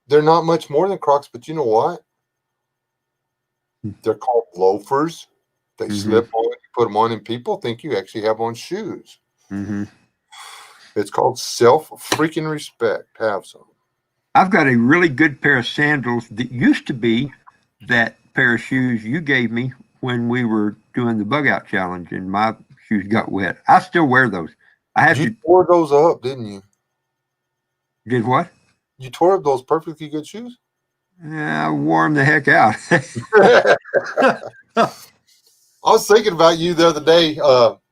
They're not much more than Crocs, but you know what? They're called loafers. They slip on, you put them on, and people think you actually have on shoes. It's called self-freaking respect. Have some. I've got a really good pair of sandals that used to be that pair of shoes you gave me when we were doing the bug out challenge and my shoes got wet. I still wear those. You tore those up, didn't you? Did what? You tore up those perfectly good shoes? Yeah, I wore them the heck out. I was thinking about you the other day.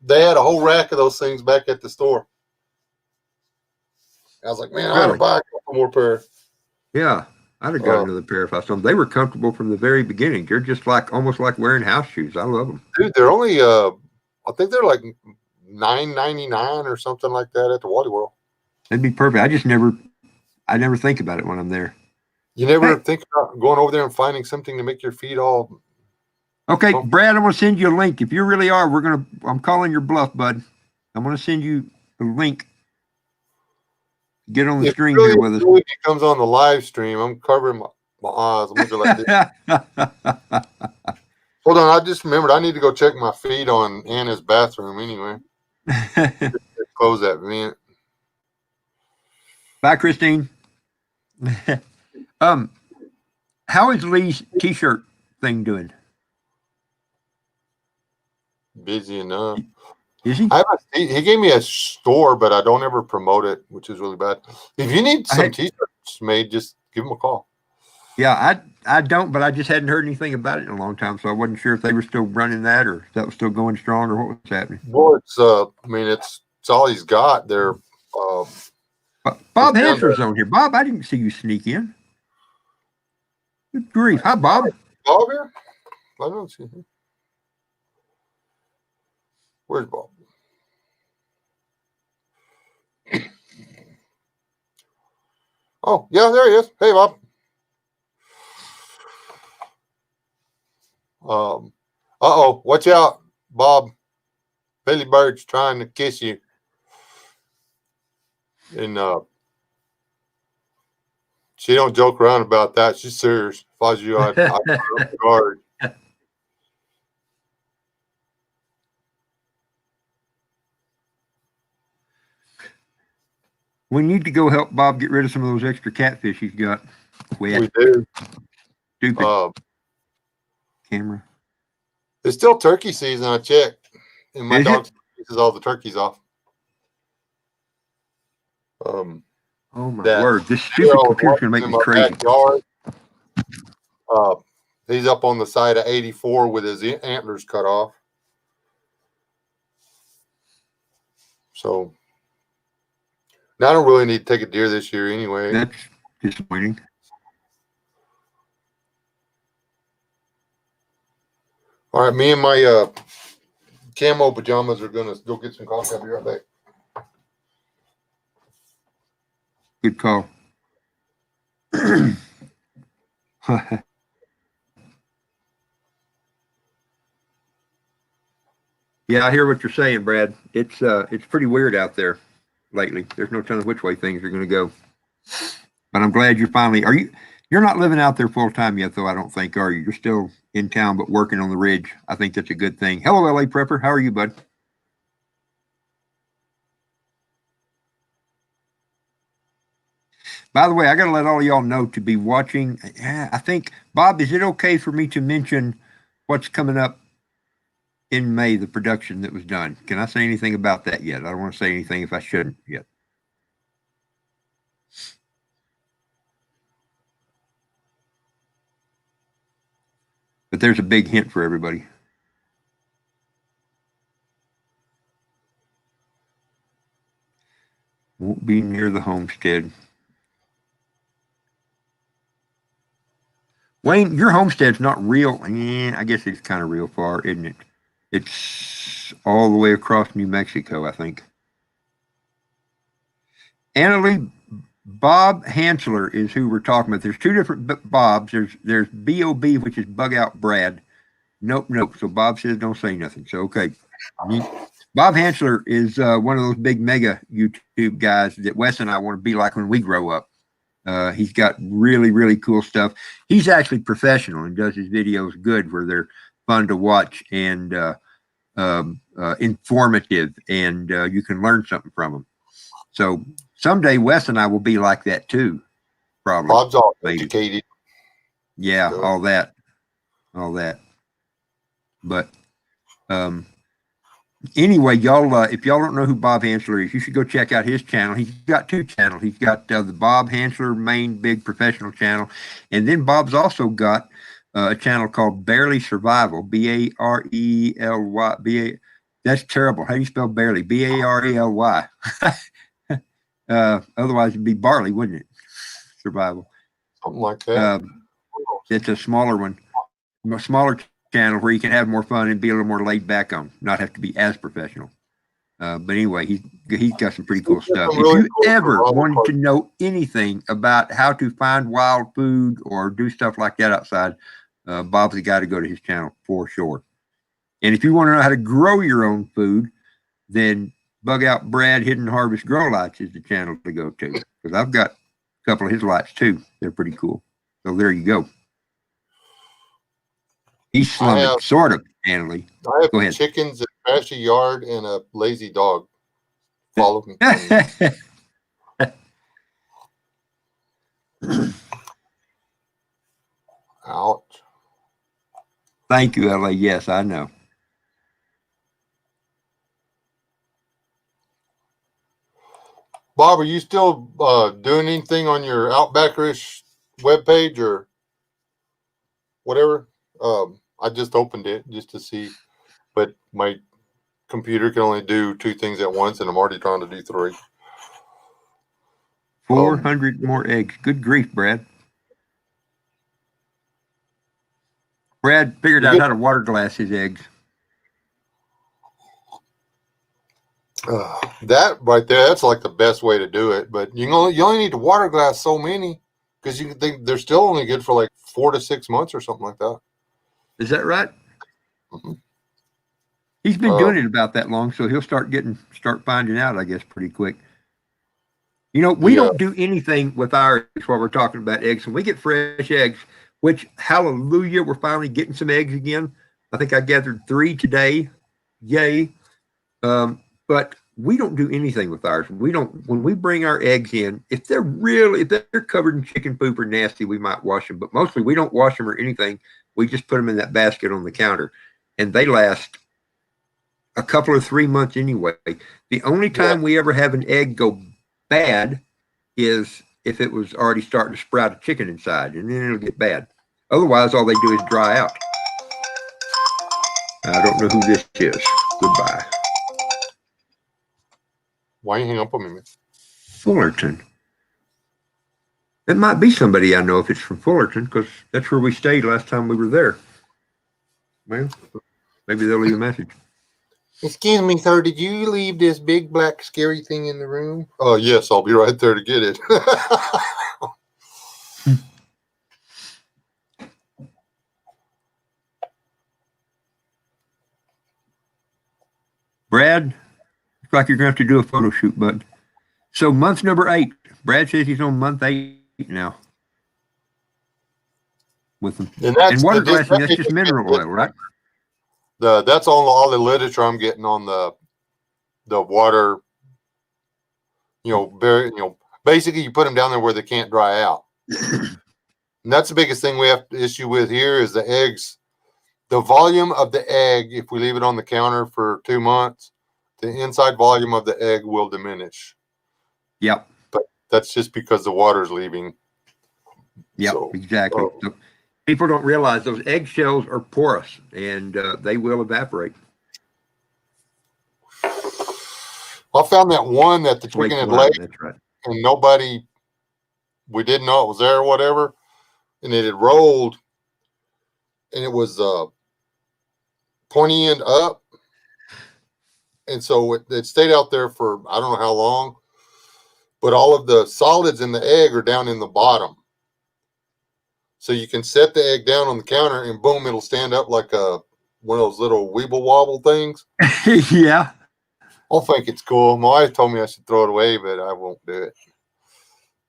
They had a whole rack of those things back at the store. I was like, man, I ought to buy a couple more pairs. Yeah, I'd have got another pair if I saw them. They were comfortable from the very beginning. They're just like almost like wearing house shoes. I love them. Dude, they're only I think they're like $9.99 or something like that at the Wally World. That'd be perfect. I never think about it when I'm there. You never think about going over there and finding something to make your feet all. Okay, Brad, I'm going to send you a link. If you really are, I'm calling your bluff, bud. I'm going to send you a link. Get on the screen here with us. If it comes on the live stream, I'm covering my eyes. I'm looking like this. Hold on, I just remembered I need to go check my feet on Anna's bathroom anyway. Close that vent. Bye, Christine. How is Lee's t-shirt thing doing? Busy enough. Is he? He gave me a store, but I don't ever promote it, which is really bad. If you need some t-shirts made, just give him a call. Yeah, I don't, but I just hadn't heard anything about it in a long time, so I wasn't sure if they were still running that or if that was still going strong or what was happening. Well, it's I mean, it's all he's got there. Bob Hansler's on here. Bob, I didn't see you sneak in. Good grief. Hi, Bob. Bob here? I don't see him. Where's Bob? Oh, yeah, there he is. Hey, Bob. Uh-oh, watch out, Bob. Billy Bird's trying to kiss you. And she don't joke around about that. She's serious. If I was you, I'd put up the guard. We need to go help Bob get rid of some of those extra catfish he's got. We do. Stupid camera. It's still turkey season, I checked. And my dog pisses all the turkeys off. Oh my word! This stupid computer's gonna make me crazy. He's up on the side of 84 with his antlers cut off. So now I don't really need to take a deer this year anyway. That's disappointing. All right, me and my camo pajamas are gonna go get some coffee. I'll be right back. Good call. Yeah, I hear what you're saying, Brad. It's pretty weird out there lately. There's no telling which way things are going to go. But I'm glad you're finally. You're not living out there full time yet, though. I don't think, are you? You're still in town, but working on the ridge. I think that's a good thing. Hello, LA Prepper. How are you, bud? By the way, I got to let all of y'all know to be watching. I think, Bob, is it okay for me to mention what's coming up in May, the production that was done? Can I say anything about that yet? I don't want to say anything if I shouldn't yet. But there's a big hint for everybody. Won't be near the homestead. Wayne, your homestead's not real. I guess it's kind of real far, isn't it? It's all the way across New Mexico, I think. Annalie, Bob Hansler is who we're talking about. There's two different Bobs. There's B.O.B., which is Bug Out Brad. Nope. So Bob says don't say nothing. So, okay. Bob Hansler is one of those big mega YouTube guys that Wes and I want to be like when we grow up. He's got really, really cool stuff. He's actually professional and does his videos good where they're fun to watch and informative, and you can learn something from them. So someday Wes and I will be like that too, probably. Bob's all educated. Yeah, so. all that. But anyway, y'all, if y'all don't know who Bob Hansler is, you should go check out his channel. He's got two channels. He's got the Bob Hansler main big professional channel, and then Bob's also got a channel called Barely Survival. B-A-R-E-L-Y. That's terrible. How do you spell barely? B-A-R-E-L-Y. Otherwise, it'd be barley, wouldn't it? Survival. Something like that. It's a smaller one, a smaller channel where you can have more fun and be a little more laid back on, not have to be as professional. But anyway, he's got some pretty cool stuff. If you ever wanted to know anything about how to find wild food or do stuff like that outside, Bob's the guy to go to his channel for sure. And if you want to know how to grow your own food, then Bug Out Brad Hidden Harvest Grow Lights is the channel to go to, because I've got a couple of his lights too. They're pretty cool. So there you go. He's slumming, sort of, Annalie. I have Go ahead. Chickens, a trashy yard, and a lazy dog. Follow me. Ouch. Thank you, LA. Yes, I know. Bob, are you still doing anything on your Outbackerish webpage or whatever? I just opened it just to see, but my computer can only do 2 things at once, and I'm already trying to do 3. 400 more eggs. Good grief, Brad. Brad figured out how to water glass his eggs. That right there, that's like the best way to do it. But you only need to water glass so many because you think they're still only good for like 4 to 6 months or something like that. Is that right? Mm-hmm. He's been doing it about that long, so he'll start finding out, I guess, pretty quick. You know, we don't do anything with our eggs while we're talking about eggs. When we get fresh eggs, which, hallelujah, we're finally getting some eggs again. I think I gathered 3 today. Yay. But we don't do anything with ours. When we bring our eggs in, if they're covered in chicken poop or nasty, we might wash them. But mostly we don't wash them or anything. We just put them in that basket on the counter, and they last a couple of 3 months anyway. The only time we ever have an egg go bad is if it was already starting to sprout a chicken inside, and then it'll get bad. Otherwise, all they do is dry out. I don't know who this is. Goodbye. Why you hang up on me? Fullerton. It might be somebody I know if it's from Fullerton, because that's where we stayed last time we were there. Well, maybe they'll leave a message. Excuse me, sir. Did you leave this big black scary thing in the room? Oh, yes. I'll be right there to get it. Brad, looks like you're going to have to do a photo shoot, bud. So month number 8. Brad says he's on month 8 now. With them. And water glassing, that's just mineral oil, right? That's all the literature I'm getting on the water. Basically you put them down there where they can't dry out. And that's the biggest thing we have to issue with here is the eggs. The volume of the egg, if we leave it on the counter for 2 months, the inside volume of the egg will diminish. Yep. But that's just because the water's leaving. Yep, so, exactly. So people don't realize those eggshells are porous, and they will evaporate. I found that one that the chicken had laid, that's right. And we didn't know it was there or whatever, and it had rolled, and it was pointy end up, and so it stayed out there for I don't know how long, but all of the solids in the egg are down in the bottom. So you can set the egg down on the counter, and boom, it'll stand up like one of those little weeble wobble things. Yeah. I think it's cool. My wife told me I should throw it away, but I won't do it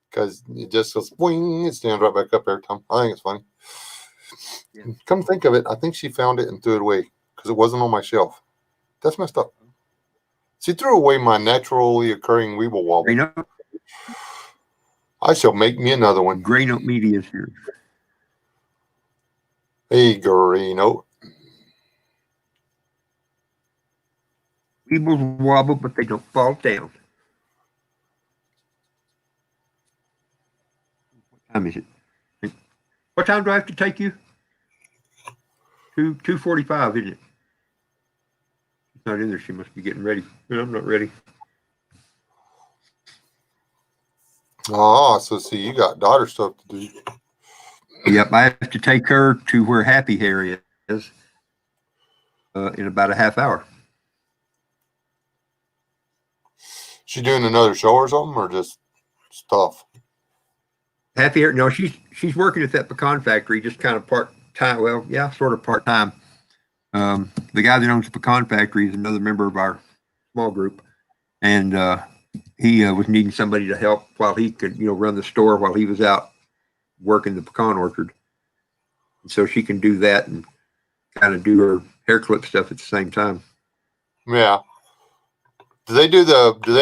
because it just goes boing. It stands right back up every time. I think it's funny. Yeah. Come think of it, I think she found it and threw it away because it wasn't on my shelf. That's messed up. She threw away my naturally occurring weeble wobble. I shall make me another one. Grain Oat Media is here. Hey, Grain Oat. Weebles wobble, but they don't fall down. What time is it? What time do I have to take you? 2:45, isn't it? She's not in there. She must be getting ready. No, I'm not ready. Oh, so see, you got daughter stuff to do. Yep, I have to take her to where Happy Hair is in about a half hour. She doing another show or something, or just stuff? Happy Hair? No, she's working at that pecan factory, just kind of part-time. Well, yeah, sort of part-time. The guy that owns the pecan factory is another member of our small group, and he was needing somebody to help while he could, run the store while he was out working the pecan orchard. And so she can do that and kind of do her hair clip stuff at the same time. Yeah. Do they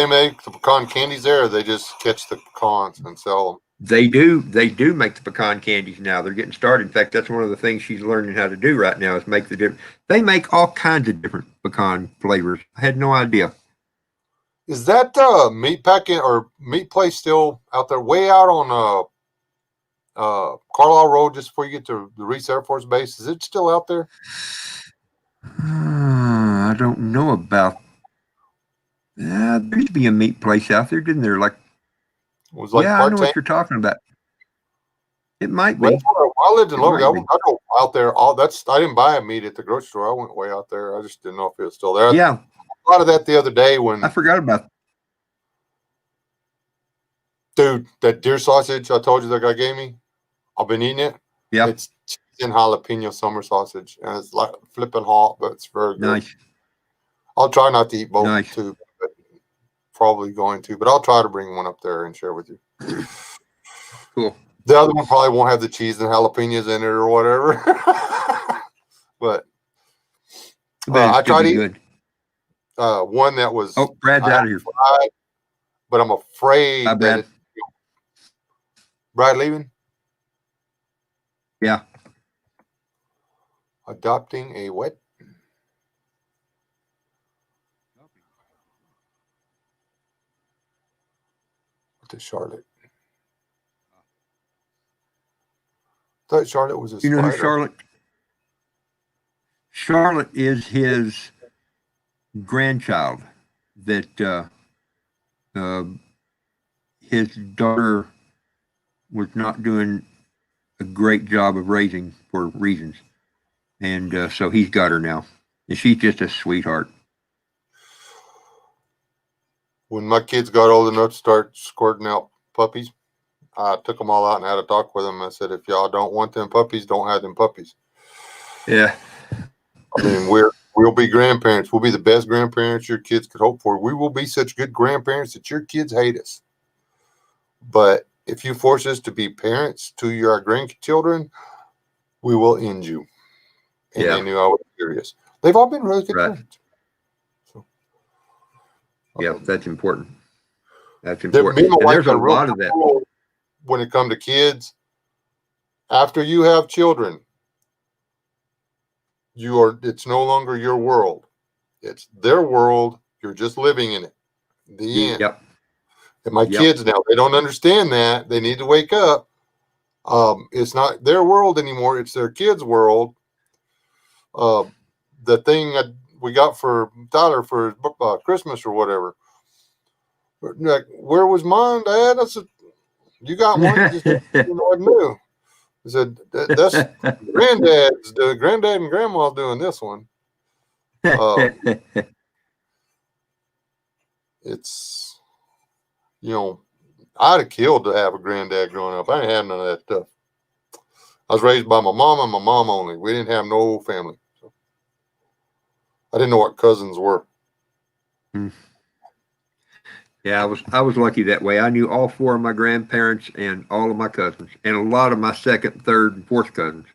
make the pecan candies there, or they just catch the pecans and sell them? They do make the pecan candies now. They're getting started. In fact, that's one of the things she's learning how to do right now is make the different. They make all kinds of different pecan flavors. I had no idea. Is that meat packing or meat place still out there way out on Carlisle Road just before you get to the Reese Air Force Base? Is it still out there? I don't know about. There used to be a meat place out there, didn't there? Like, It was like yeah, I know part-time. what you're talking about. It might Well, be. I lived in It Logan. might be. I go out there. I didn't buy a meat at the grocery store. I went way out there. I just didn't know if it was still there. Yeah, I thought of that the other day when, I forgot about. dude, that deer sausage I told you that guy gave me. I've been eating it. Yeah, It's cheese and jalapeno summer sausage, and it's like flipping hot, but it's very good. nice, I'll try not to eat both nice. too, but probably going to. But I'll try to bring one up there and share with you. Cool. The other one probably won't have the cheese and jalapenos in it or whatever. But I tried to eat good. one that was Brad's out of here. fried, but I'm afraid Bye, Brad. that Brad leaving. Yeah. Adopting a what? To Charlotte. I thought Charlotte was a You know who spider. Charlotte? Charlotte is his grandchild that his daughter was not doing a great job of raising for reasons. And so he's got her now. And she's just a sweetheart. When my kids got old enough to start squirting out puppies, I took them all out and had a talk with them. I said, if y'all don't want them puppies, don't have them puppies. Yeah. I mean, we'll be grandparents. We'll be the best grandparents your kids could hope for. We will be such good grandparents that your kids hate us. But if you force us to be parents to your grandchildren, we will end you. And Yeah. they knew I was serious. They've all been really good parents. So, yeah, that's important. That's me important. and my And wife there's a got real lot of that. cool when it comes to kids. After you have children, it's no longer your world. It's their world. You're just living in it. The end. Yep. And my kids now, they don't understand that. They need to wake up. It's not their world anymore. It's their kids' world. The thing we got for Tyler for Christmas or whatever. Like, where was mine, Dad? I said, you got one. Just new. I said, that's granddad and grandma's doing this one. It's, I'd have killed to have a granddad growing up. I didn't have none of that stuff. I was raised by my mom and my mom only. We didn't have no family. So I didn't know what cousins were. Yeah, I was lucky that way. I knew all four of my grandparents and all of my cousins, and a lot of my second, third, and fourth cousins.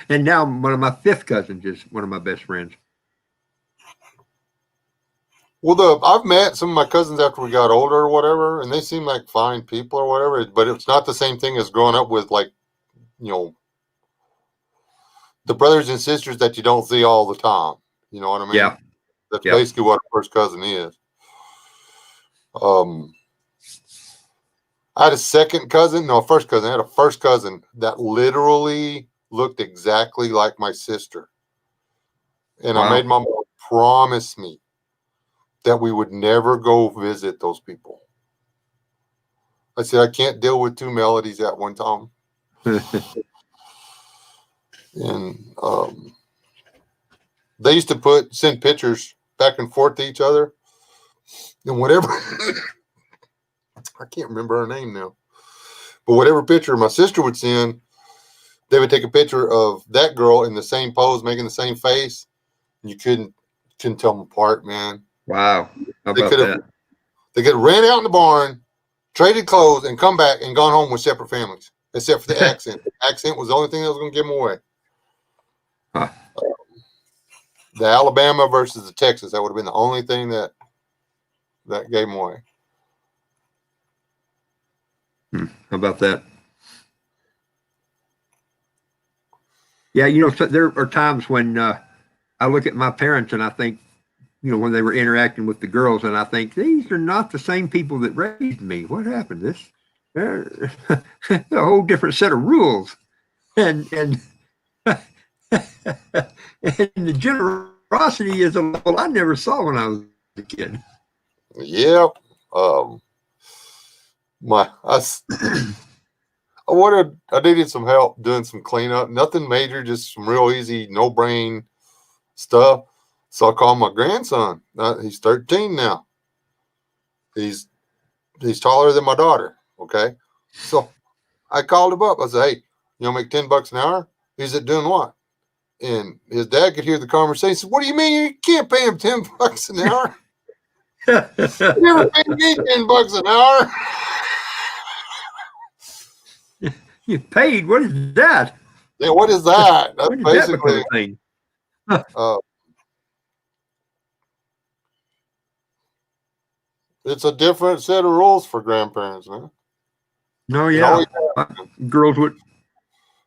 And now one of my fifth cousins is one of my best friends. Well, I've met some of my cousins after we got older or whatever, and they seem like fine people or whatever. But it's not the same thing as growing up with, like, the brothers and sisters that you don't see all the time. You know what I mean? Yeah. That's basically what a first cousin is. I had a first cousin. I had a first cousin that literally looked exactly like my sister. And Wow. I made my mom promise me that we would never go visit those people. I said, I can't deal with two melodies at one time. And they used to send pictures back and forth to each other. And whatever, I can't remember her name now. But whatever picture my sister would send, they would take a picture of that girl in the same pose, making the same face. And you couldn't tell them apart, man. Wow. How about that? They could have ran out in the barn, traded clothes, and come back and gone home with separate families, except for the accent. The accent was the only thing that was going to give them away. Huh. The Alabama versus the Texas, that would have been the only thing that gave them away. How about that? Yeah, so there are times when I look at my parents and I think, when they were interacting with the girls, and I think these are not the same people that raised me. What happened? They're a whole different set of rules, and and the generosity is a level I never saw when I was a kid. Yeah. I needed some help doing some cleanup. Nothing major, just some real easy, no brain stuff. So I called my grandson. He's 13 now. He's taller than my daughter. Okay. So I called him up. I said, "Hey, make $10 an hour?" He said, "Doing what?" And his dad could hear the conversation. He said, "What do you mean you can't pay him $10 an hour? You never paid me $10 an hour." You paid? What is that? Yeah, what is that? That's When did that become basically a thing? it's a different set of rules for grandparents, man. No, It yeah. always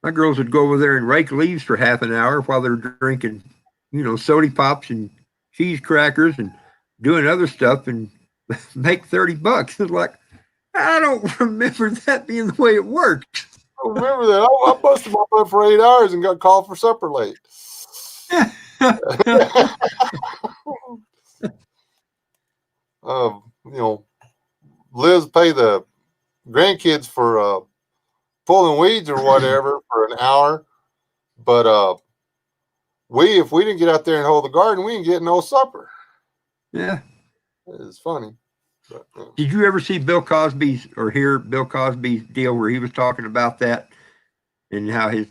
My girls would go over there and rake leaves for half an hour while they're drinking, soda pops and cheese crackers and doing other stuff and make $30. It's like, I don't remember that being the way it worked. I remember that. I busted my butt for 8 hours and got called for supper late. Liz pay the grandkids for pulling weeds or whatever for an hour, but if we didn't get out there and hold the garden, we didn't get no supper. Yeah. It's funny. But, Did you ever see Bill Cosby's or hear Bill Cosby's deal where he was talking about that and how his,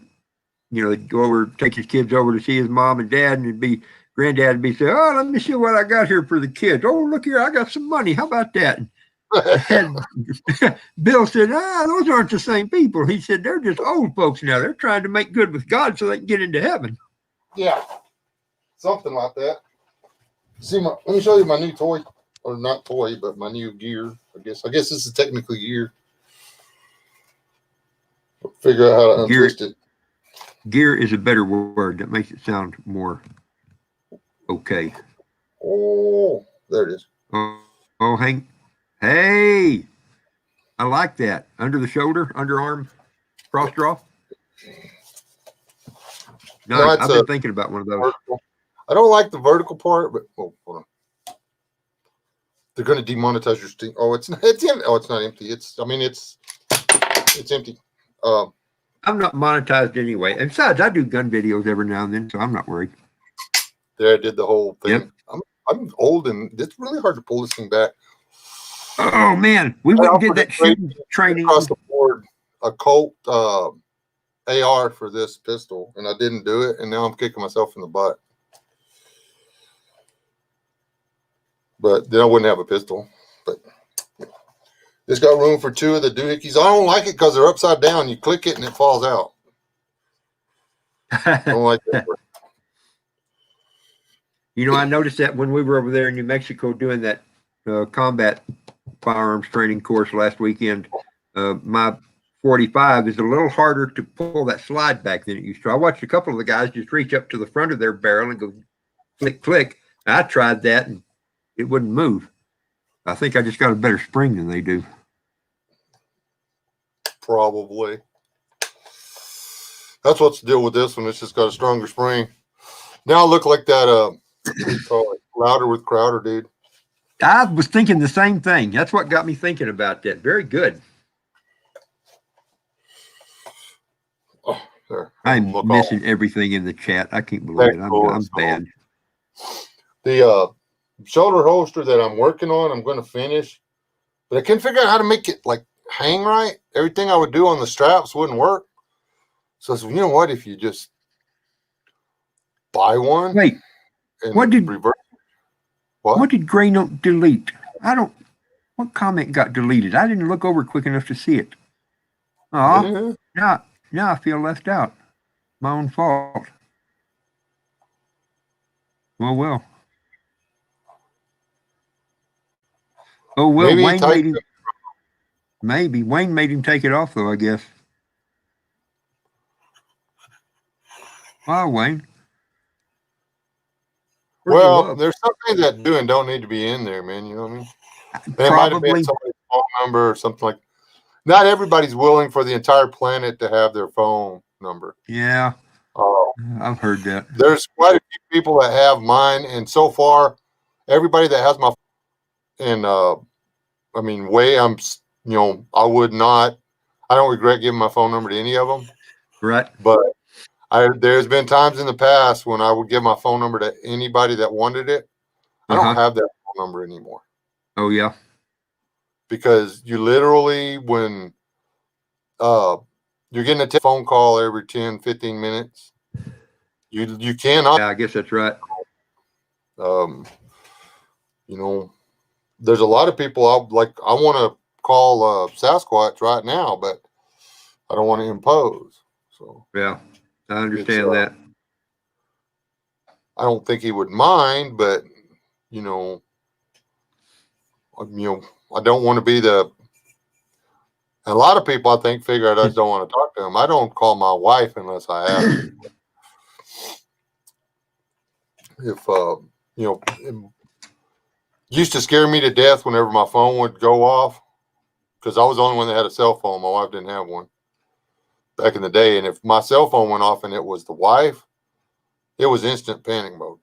he'd go over, take his kids over to see his mom and dad, and granddad would be saying, "Oh, let me see what I got here for the kids. Oh, look here, I got some money. How about that?" And Bill said, "Those aren't the same people." He said, "They're just old folks now. They're trying to make good with God so they can get into heaven." Yeah, something like that. Let me show you my new toy, or not toy, but my new gear. I guess this is technically gear. Figure out how to untwist it. Gear is a better word. That makes it sound more okay. Oh, there it is. Oh, Hank. Hey, I like that. Under the shoulder, underarm, cross draw. No, I've been thinking about one of those. Vertical. I don't like the vertical part, but hold on. They're going to demonetize your Steam. Oh, it's empty. Oh, it's not empty. It's empty. I'm not monetized anyway. And besides, I do gun videos every now and then, so I'm not worried. There, I did the whole thing. Yep. I'm old, and it's really hard to pull this thing back. Oh man, we went and did that shooting training across the board. A Colt AR for this pistol, and I didn't do it, and now I'm kicking myself in the butt. But then I wouldn't have a pistol. But it's got room for 2 of the doohickeys. I don't like it because they're upside down. You click it and it falls out. I don't like that. I noticed that when we were over there in New Mexico doing that combat firearms training course last weekend, my 45 is a little harder to pull that slide back than it used to. I watched a couple of the guys just reach up to the front of their barrel and go click, click. I tried that and it wouldn't move. I think I just got a better spring than they do. Probably. That's what's the deal with this one. It's just got a stronger spring. Now I look like that, what do you call it? Louder with Crowder, dude. I was thinking the same thing. That's what got me thinking about that. Very good. Oh, there. I'm missing everything in the chat. I can't believe it. I'm bad. The shoulder holster that I'm working on, I'm going to finish, but I can't figure out how to make it like hang right. Everything I would do on the straps wouldn't work. So I said, you know what? If you just buy one. Wait, what did Graynote delete? What comment got deleted? I didn't look over quick enough to see it. Oh, now I feel left out. My own fault. Well. Oh, well, maybe Wayne made him. Maybe. Wayne made him take it off, though, I guess. Oh, Wayne. Where's the Well, love? there's some things that do and don't need to be in there, man. You know what I mean? And it might have been Probably. somebody's phone number or something like. Not everybody's willing for the entire planet to have their phone number. Yeah, Uh, I've heard that. there's quite a few people that have mine, and so far, everybody that has my and I mean, I would not. I don't regret giving my phone number to any of them, Right. but there's been times in the past when I would give my phone number to anybody that wanted it. I don't have that phone number anymore. Oh, yeah. Because you literally, when you're getting a phone call every 10, 15 minutes, you cannot. Yeah, I guess that's right. There's a lot of people I want to call Sasquatch right now, but I don't want to impose. So yeah, I understand that. I don't think he would mind, but I don't want to be the. And a lot of people, I think, figure I just don't want to talk to him. I don't call my wife unless I have to. If it used to scare me to death whenever my phone would go off, because I was the only one that had a cell phone. My wife didn't have one back in the day. And if my cell phone went off and it was the wife, it was instant panic mode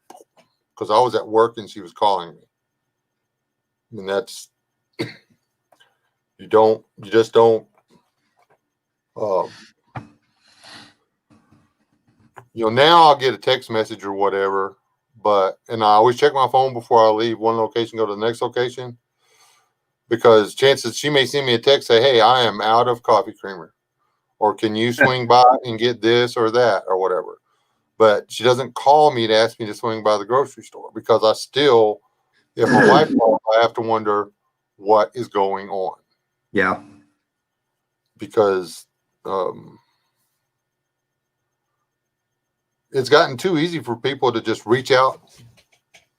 because I was at work and she was calling me. And that's, you just don't, now I'll get a text message or whatever, and I always check my phone before I leave one location, go to the next location, because chances she may send me a text, say, hey, I am out of coffee creamer, or can you swing by and get this or that or whatever. But she doesn't call me to ask me to swing by the grocery store, because I still, if my wife calls, I have to wonder what is going on. Yeah. Because it's gotten too easy for people to just reach out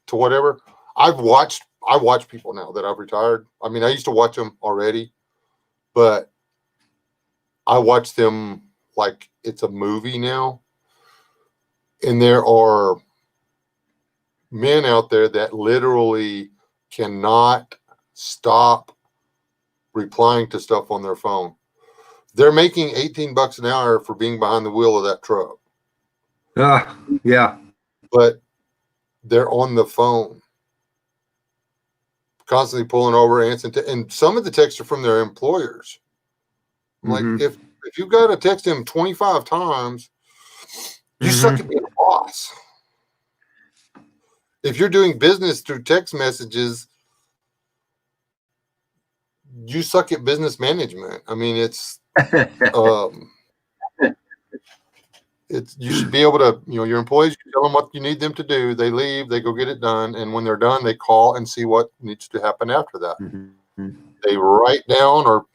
to whatever. I watch people now that I've retired. I mean, I used to watch them already, but I watch them like it's a movie now. And there are men out there that literally cannot stop replying to stuff on their phone. They're making $18 an hour for being behind the wheel of that truck. Yeah. But they're on the phone, constantly pulling over, answering, and some of the texts are from their employers. Like, if you've got to text him 25 times, you suck at being a boss. If you're doing business through text messages, you suck at business management. I mean, it's you should be able to, your employees, you tell them what you need them to do. They leave, they go get it done. And when they're done, they call and see what needs to happen after that. They write down, or,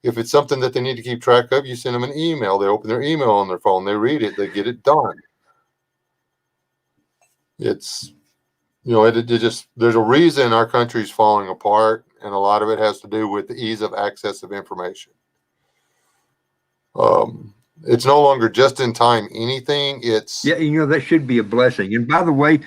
if it's something that they need to keep track of, you send them an email. They open their email on their phone. They read it. They get it done. It's, there's a reason our country's falling apart. And a lot of it has to do with the ease of access of information. It's no longer just in time anything. It's that should be a blessing. And by the way,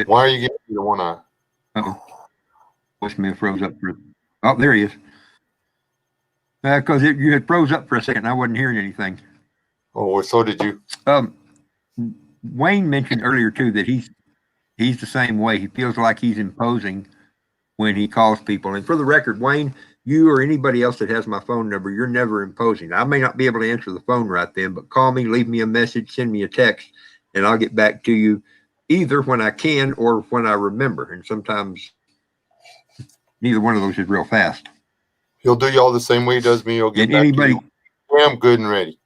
why are you getting the one eye? Voicemail froze up for. Oh, there he is. Because you had froze up for a second. I wasn't hearing anything. Oh, so did you? Wayne mentioned earlier too that he's the same way. He feels like he's imposing when he calls people. And for the record, Wayne, you or anybody else that has my phone number, you're never imposing. I may not be able to answer the phone right then, but call me, leave me a message, send me a text, and I'll get back to you either when I can or when I remember. And sometimes neither one of those is real fast. He'll do y'all the same way he does me. He'll get back to you. I'm good and ready.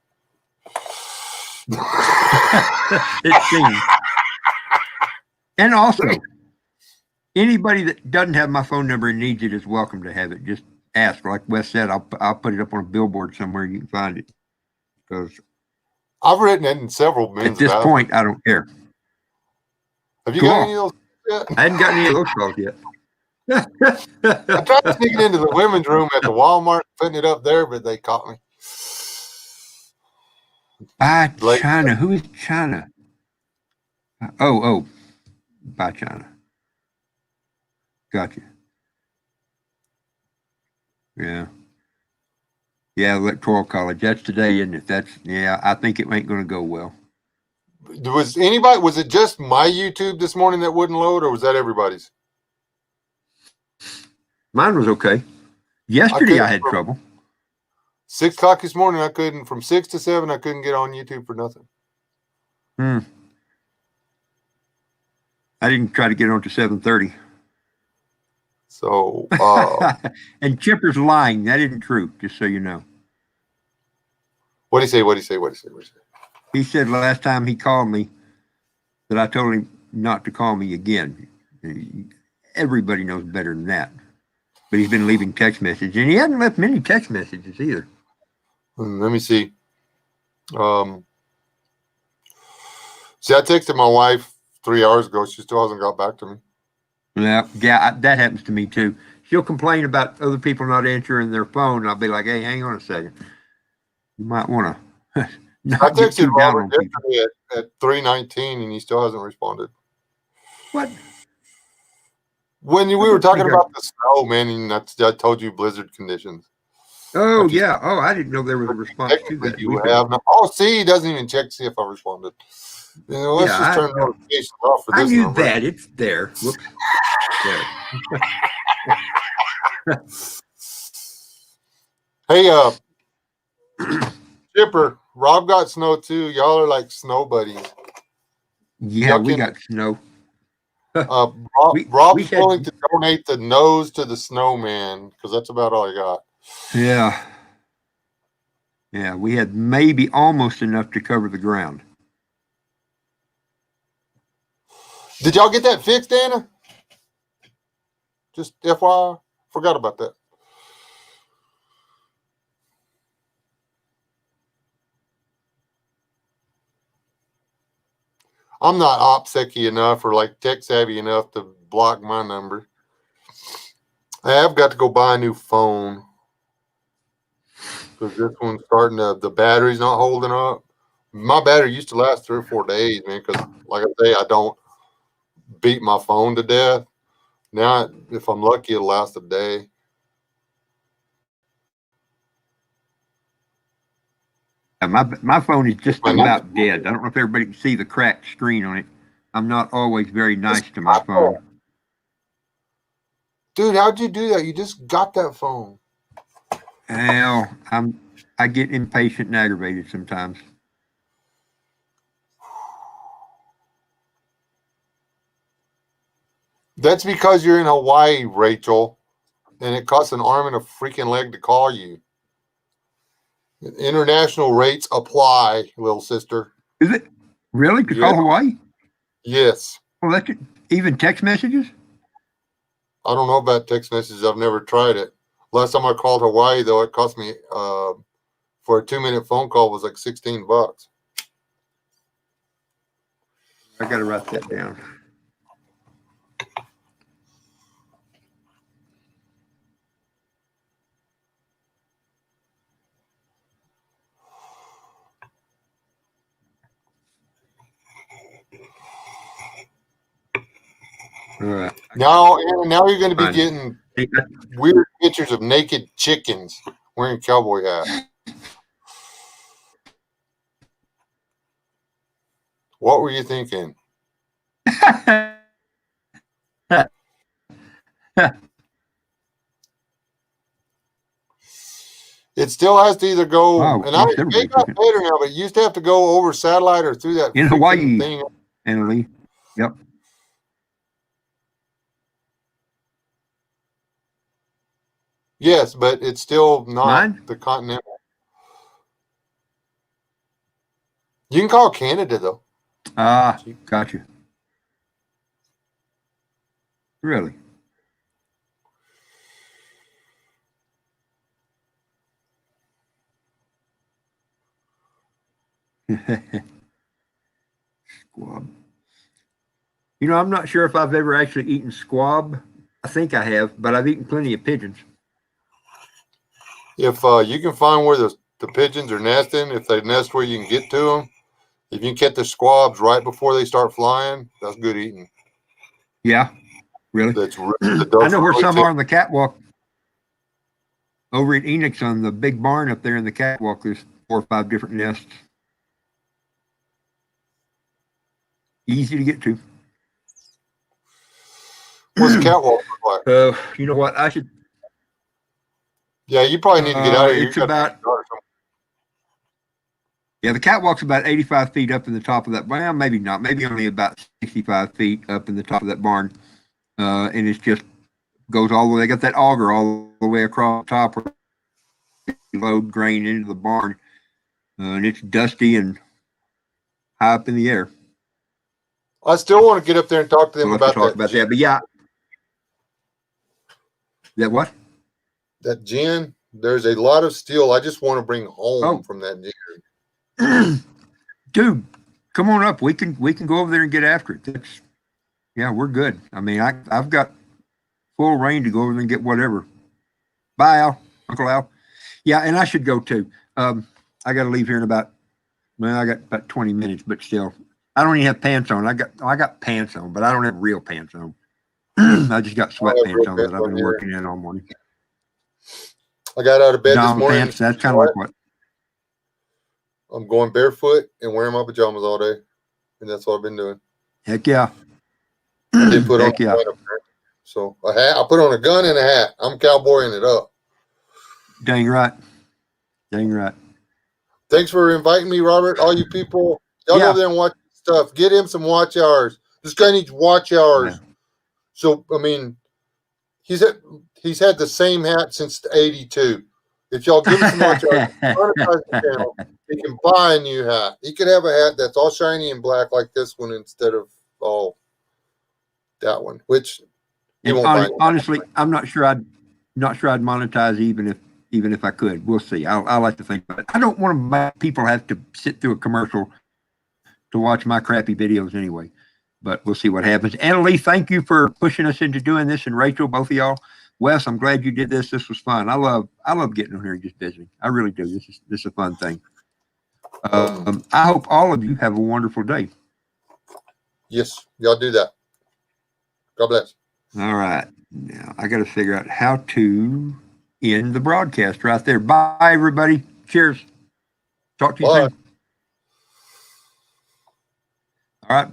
It seems. And also, anybody that doesn't have my phone number and needs it is welcome to have it. Just ask. Like Wes said, I'll put it up on a billboard somewhere. You can find it. Because I've written it in several at men's this bathrooms. point, I don't care. Have you Cool. got any of those yet? I hadn't gotten any of those calls yet. I tried sneaking into the women's room at the Walmart, putting it up there, but they caught me. By China. Who is China? Oh, by China. Gotcha. Yeah. Yeah, electoral college. That's today, isn't it? Yeah, I think it ain't going to go well. Was it just my YouTube this morning that wouldn't load, or was that everybody's? Mine was okay. Yesterday I had trouble. 6 o'clock this morning, I couldn't. From 6 to 7, I couldn't get on YouTube for nothing. I didn't try to get on to 7:30. So, and Chipper's lying. That isn't true, just so you know. What did he say? He said last time he called me that I told him not to call me again. Everybody knows better than that. But he's been leaving text messages, and he hasn't left many text messages either. Let me see. See, I texted my wife 3 hours ago. She still hasn't got back to me. Yeah, that happens to me too. She'll complain about other people not answering their phone, and I'll be like, "Hey, hang on a second. You might want to." I texted Robert yesterday at 3:19, and he still hasn't responded. What? When we were talking about the snow, man, and I told you blizzard conditions. Oh, yeah. Oh, I didn't know there was a response to that. You have no, see, he doesn't even check to see if I responded. Let's just turn notifications off for this. I knew that. It's there. Whoops. Hey, Chipper, Rob got snow too. Y'all are like snow buddies. Yeah, we got snow. Rob's willing to donate the nose to the snowman because that's about all I got. Yeah. Yeah, we had maybe almost enough to cover the ground. Did y'all get that fixed, Anna? Just FYI, forgot about that. I'm not OPSEC-y enough or like tech savvy enough to block my number. I have got to go buy a new phone because this one's starting to, the battery's not holding up. My battery used to last 3 or 4 days, man, because like I say, I don't beat my phone to death. Now, if I'm lucky, it'll last a day. My phone is just about dead. I don't know if everybody can see the cracked screen on it. I'm not always very nice to my phone. Dude, how'd you do that? You just got that phone. Well, I get impatient and aggravated sometimes. That's because you're in Hawaii, Rachel, and it costs an arm and a freaking leg to call you. International rates apply, little sister. Is it really to call Hawaii? Yes. Well, that's it. Even text messages? I don't know about text messages. I've never tried it. Last time I called Hawaii, though, it cost me for a 2-minute phone call was like $16. I got to write that down. Right. Now you're going to be getting weird pictures of naked chickens wearing cowboy hats. What were you thinking? It still has to either go, and they got better now, but it used to have to go over satellite or through that in Hawaii thing. Annalie. Yep. Yes, but it's still not the continental. You can call Canada though. Gotcha. Really? Squab. You know, I'm not sure if I've ever actually eaten squab. I think I have, but I've eaten plenty of pigeons. If you can find where the pigeons are nesting, if they nest where you can get to them, if you can get the squabs right before they start flying, that's good eating. Yeah, really? That's I know where some are on the catwalk. Over at Enix on the big barn up there in the catwalk, there's 4 or 5 different nests. Easy to get to. What's the catwalk look like? You know what? I should. Yeah, you probably need to get out of here. It's about. Yeah, the catwalk's about 85 feet up in the top of that. Well, maybe not. Maybe only about 65 feet up in the top of that barn. And it's just goes all the way. They got that auger all the way across the top where you load grain into the barn. And it's dusty and high up in the air. I still want to get up there and talk to them We'll about talk about that. But yeah. That what? That gin. There's a lot of steel I just want to bring home from that gin. Dude, come on up. We can go over there and get after it. Yeah, we're good. I mean, I've got full reign to go over there and get whatever. Bye, Al. Uncle Al. Yeah, and I should go too. I got to leave here in I got about 20 minutes, but still, I don't even have pants on. I got pants on, but I don't have real pants on. I just got sweatpants on that I've been working in all morning. I got out of bed this morning. Pants, that's kind of like what? I'm going barefoot and wearing my pajamas all day, and that's what I've been doing. Heck yeah! I did put on a gun up there. So a hat. I put on a gun and a hat. I'm cowboying it up. Dang right. Dang right. Thanks for inviting me, Robert. All you people, y'all go over there and watch stuff. Get him some watch hours. This guy needs watch hours. Yeah. So I mean, he's had the same hat since '82. If y'all give him some watch hours, monetize the channel, he can buy a new hat. He could have a hat that's all shiny and black like this one instead of that one. Which he won't buy. Honestly, I'm not sure I'd monetize even if I could. We'll see. I like to think about it. I don't want to make people have to sit through a commercial to watch my crappy videos anyway. But we'll see what happens. Annalee, thank you for pushing us into doing this, and Rachel, both of y'all. Wes, I'm glad you did this. This was fun. I love getting on here and just visiting. I really do. This is a fun thing. I hope all of you have a wonderful day. Yes, y'all do that. God bless. All right. Now I got to figure out how to end the broadcast right there. Bye, everybody. Cheers. Talk to you soon. All right.